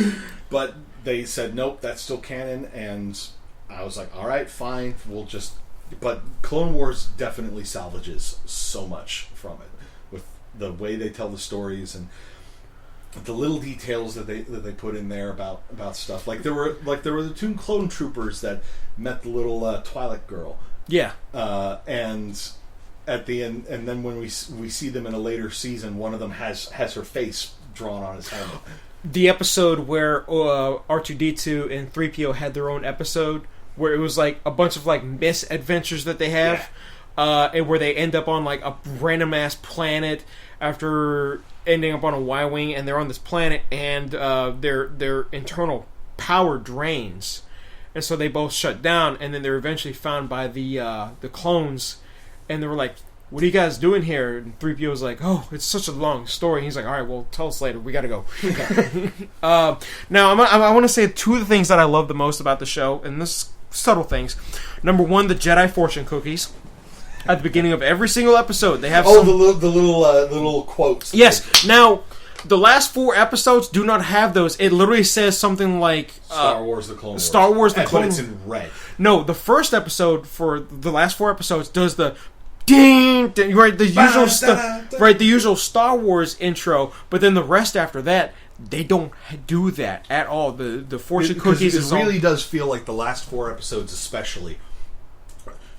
But they said, nope, that's still canon, and I was like, all right, fine, we'll just... But Clone Wars definitely salvages so much from it, with the way they tell the stories and the little details that they put in there about stuff. Like there were the two clone troopers that met the little Twi'lek girl.
Yeah.
And at the end, and then when we see them in a later season, one of them has her face drawn on his helmet.
The episode where R2-D2 and 3PO had their own episode, where it was like a bunch of like misadventures that they have, and where they end up on like a random ass planet after ending up on a Y-wing, and they're on this planet, and their internal power drains, and so they both shut down, and then they're eventually found by the clones, and they were like, what are you guys doing here? And 3PO was like, oh, it's such a long story. And he's like, all right, well, tell us later. We got to go. Now, I want to say two of the things that I love the most about the show, and this subtle things. Number one, the Jedi fortune cookies. At the beginning of every single episode, they have
the little quotes.
Yes. Now, the last 4 episodes do not have those. It literally says something like
Star Wars: The Clone Wars.
Star Wars: The Clone
Wars. But it's in red.
No, the first episode for the last 4 episodes does the ding, ding, right? The usual stuff, right? The usual Star Wars intro. But then the rest after that, they don't do that at all. The fortune cookies.
It really does feel like the last 4 episodes, especially,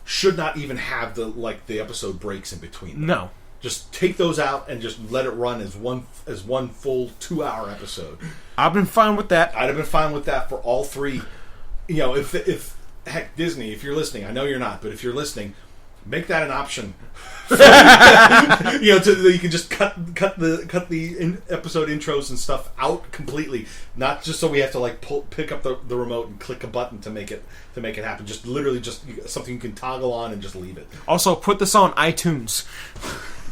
should not even have the episode breaks in between them.
No.
Just take those out and just let it run as one full 2-hour episode.
I've been fine with that.
I'd have been fine with that for all 3. You know, if heck, Disney, if you're listening, I know you're not, but if you're listening, make that an option. You can just cut the episode intros and stuff out completely, not just so we have to pick up the remote and click a button to make it happen. Just literally just something you can toggle on and just leave it.
Also, put this on iTunes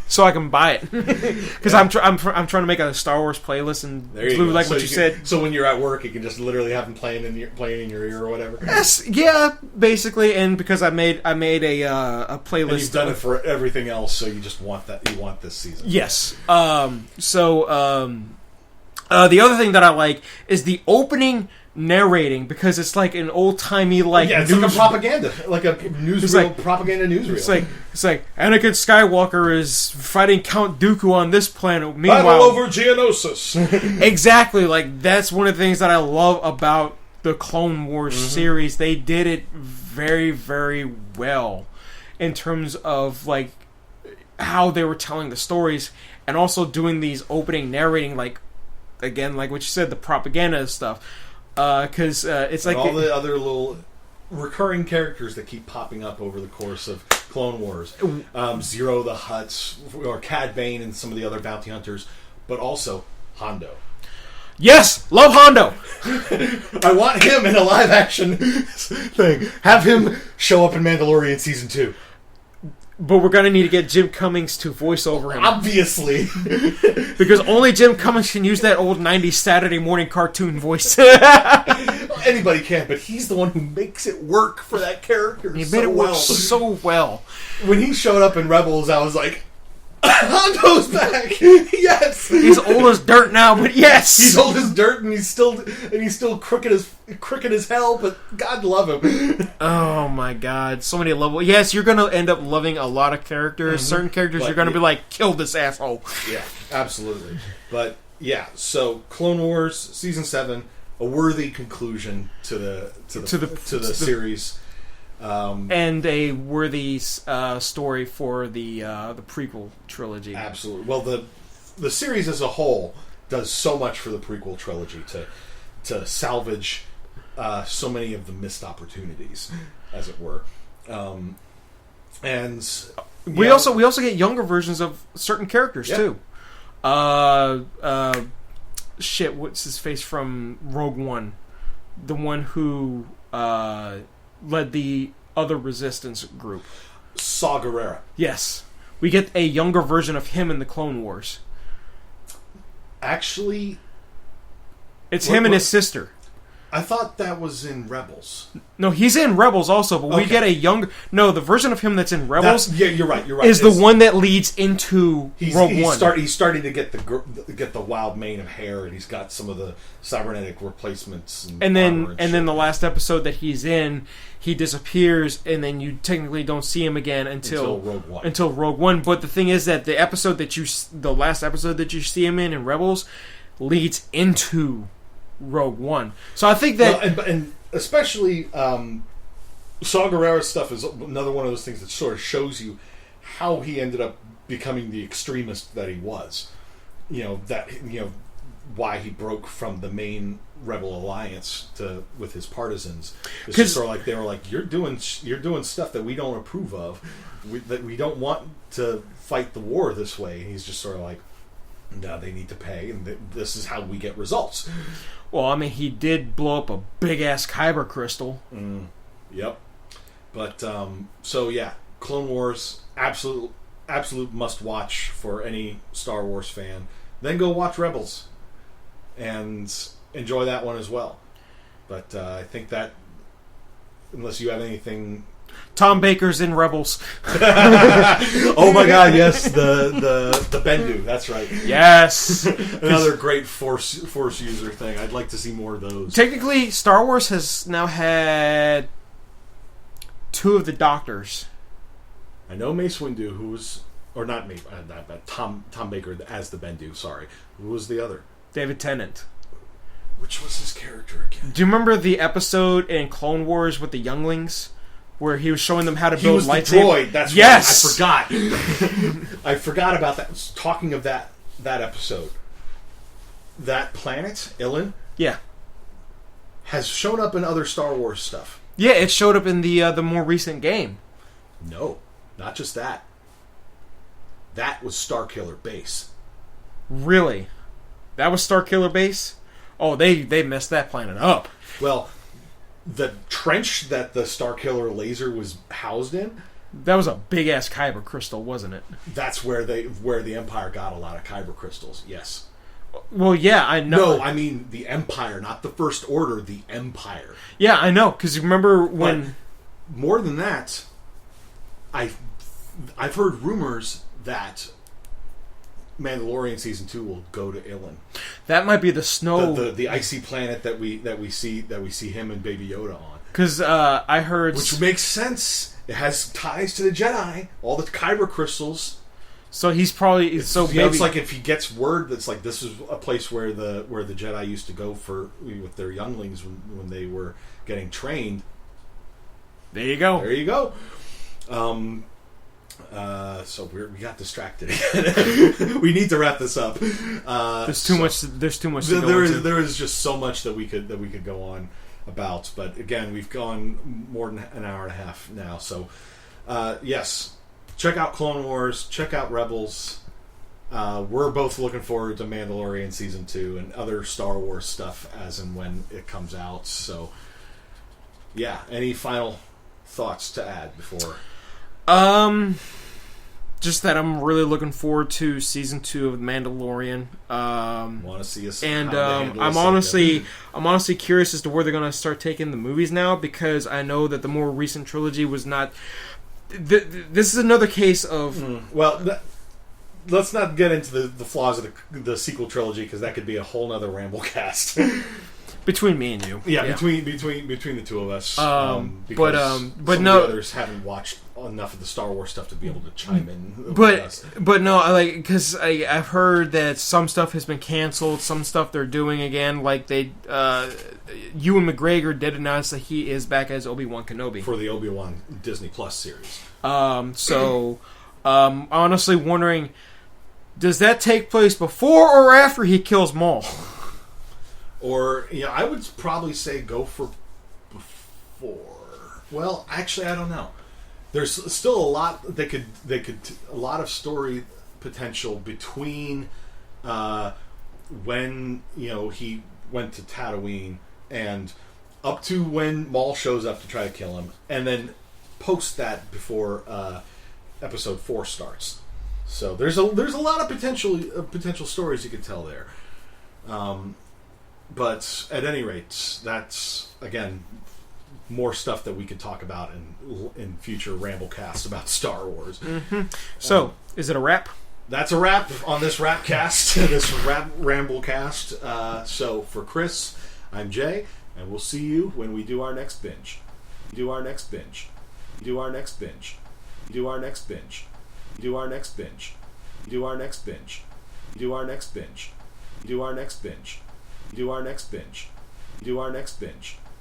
so I can buy it, because I'm trying to make a Star Wars playlist, and like what you said.
So when you're at work, you can just literally have them playing in your ear or whatever.
Yes, yeah, basically. And because I made a playlist.
And you've done it for everything else, so you just want that. You want this season.
Yes. The other thing that I like is the opening narrating, because it's like an old-timey
it's like a propaganda, like a newsreel, propaganda newsreel.
It's like Anakin Skywalker is fighting Count Dooku on this planet. Meanwhile,
battle over Geonosis.
Exactly, like that's one of the things that I love about the Clone Wars series. They did it very, very well in terms of like how they were telling the stories, and also doing these opening narrating, like again, like what you said, the propaganda stuff. Because it's like
all the other little recurring characters that keep popping up over the course of Clone Wars. Zero the Hutts, or Cad Bane, and some of the other bounty hunters, but also Hondo.
Yes, love Hondo.
I want him in a live action thing. Have him show up in Mandalorian season 2.
But we're going to need to get Jim Cummings to voice over him.
Obviously.
Because only Jim Cummings can use that old 90s Saturday morning cartoon voice.
Anybody can, but he's the one who makes it work for that character.
He made it work so well.
When he showed up in Rebels, I was like, Hondo's back! Yes!
He's old as dirt now, but yes!
He's old as dirt, and he's still crooked as hell, but God love him.
Oh my God, so many levels. Yes, you're gonna end up loving a lot of characters. Certain characters you're gonna be like, kill this asshole.
Yeah, absolutely. But yeah, so Clone Wars season 7, a worthy conclusion to the series.
And a worthy story for the prequel trilogy.
Absolutely. Well, the series as a whole does so much for the prequel trilogy to salvage so many of the missed opportunities, as it were. And
we also get younger versions of certain characters too. What's his face from Rogue One? The one who led the other resistance group.
Saw Gerrera.
Yes. We get a younger version of him in the Clone Wars.
Actually...
It's him and his sister.
I thought that was in Rebels.
No, he's in Rebels also, but we get a younger... No, the version of him that's in Rebels...
You're right.
Is the one that leads into Rogue One.
He's starting to get the wild mane of hair, and he's got some of the cybernetic replacements. And
then the last episode that he's in, he disappears, and then you technically don't see him again until
Rogue One.
Until Rogue One. But the thing is that the last episode that you see him in Rebels leads into Rogue One. So I think that...
and especially Saw Gerrera's stuff is another one of those things that sort of shows you how he ended up becoming the extremist that he was. Why he broke from the main Rebel alliance with his partisans. It's just sort of like they were like, you're doing stuff that we don't approve of, that we don't want to fight the war this way. And he's just sort of like, no, they need to pay, and this is how we get results.
Well, I mean, he did blow up a big-ass kyber crystal.
Yep. But, Clone Wars, absolute must-watch for any Star Wars fan. Then go watch Rebels, and enjoy that one as well. But I think that, unless you have anything...
Tom Baker's in Rebels.
Oh my God! Yes, the Bendu. That's right.
Yes,
another great force user thing. I'd like to see more of those.
Technically, Star Wars has now had 2 of the Doctors.
I know Mace Windu, Tom Baker as the Bendu. Sorry, who was the other?
David Tennant.
Which was his character again?
Do you remember the episode in Clone Wars with the younglings? Where he was showing them how to build lightsabers.
He was the droid. That's
yes!
Right. I forgot. I forgot about that. Talking of that episode, that planet, Ilin, has shown up in other Star Wars stuff.
Yeah, it showed up in the more recent game.
No, not just that. That was Starkiller Base.
Really? That was Starkiller Base? Oh, they messed that planet up.
Well, the trench that the Starkiller laser was housed in,
that was a big-ass kyber crystal, wasn't it?
That's where the Empire got a lot of kyber crystals, yes.
Well, yeah, I know.
No, I mean the Empire, not the First Order, the Empire.
Yeah, I know, because you remember when...
But more than that, I've heard rumors that Mandalorian Season 2 will go to Ilin.
That might be the snow...
The icy planet that we see him and Baby Yoda on.
Because I heard...
Which makes sense. It has ties to the Jedi. All the kyber crystals.
So he's probably...
It's like if he gets word that's like this is a place where the Jedi used to go with their younglings when they were getting trained.
There you go.
There you go. So we got distracted again. We need to wrap this up.
There's too much. There's too much.
There is just so much that we could go on about. But again, we've gone more than an hour and a half now. So yes, check out Clone Wars. Check out Rebels. We're both looking forward to Mandalorian Season 2 and other Star Wars stuff as and when it comes out. So yeah, any final thoughts to add before?
Just that I'm really looking forward to Season 2 of Mandalorian.
Want to see us,
and I'm honestly curious as to where they're going to start taking the movies now, because I know that the more recent trilogy was not. This is another case of
let's not get into the flaws of the sequel trilogy, because that could be a whole nother Ramblecast.
Between me and you,
between the two of us.
But
some
no,
of the others haven't watched enough of the Star Wars stuff to be able to chime in.
But no, because I've heard that some stuff has been canceled, some stuff they're doing again. Like Ewan McGregor did announce that he is back as Obi-Wan Kenobi
for the Obi-Wan Disney Plus series.
So honestly wondering, does that take place before or after he kills Maul?
Or, I would probably say go for before. Well, actually, I don't know. there's still a lot a lot of story potential between when he went to Tatooine and up to when Maul shows up to try to kill him, and then post that before episode 4 starts. So there's a lot of potential stories you could tell there. But at any rate, that's again more stuff that we could talk about in future Ramblecasts about Star Wars.
Mm-hmm. So is it a wrap?
That's a wrap on this Wrapcast, this Ramblecast. So for Chris, I'm Jay, and we'll see you when we do our next binge. Do our next binge. Do our next binge. Do our next binge. Do our next binge. Do our next binge. Do our next binge. Do our next binge. Do our next binge. Do our next binge.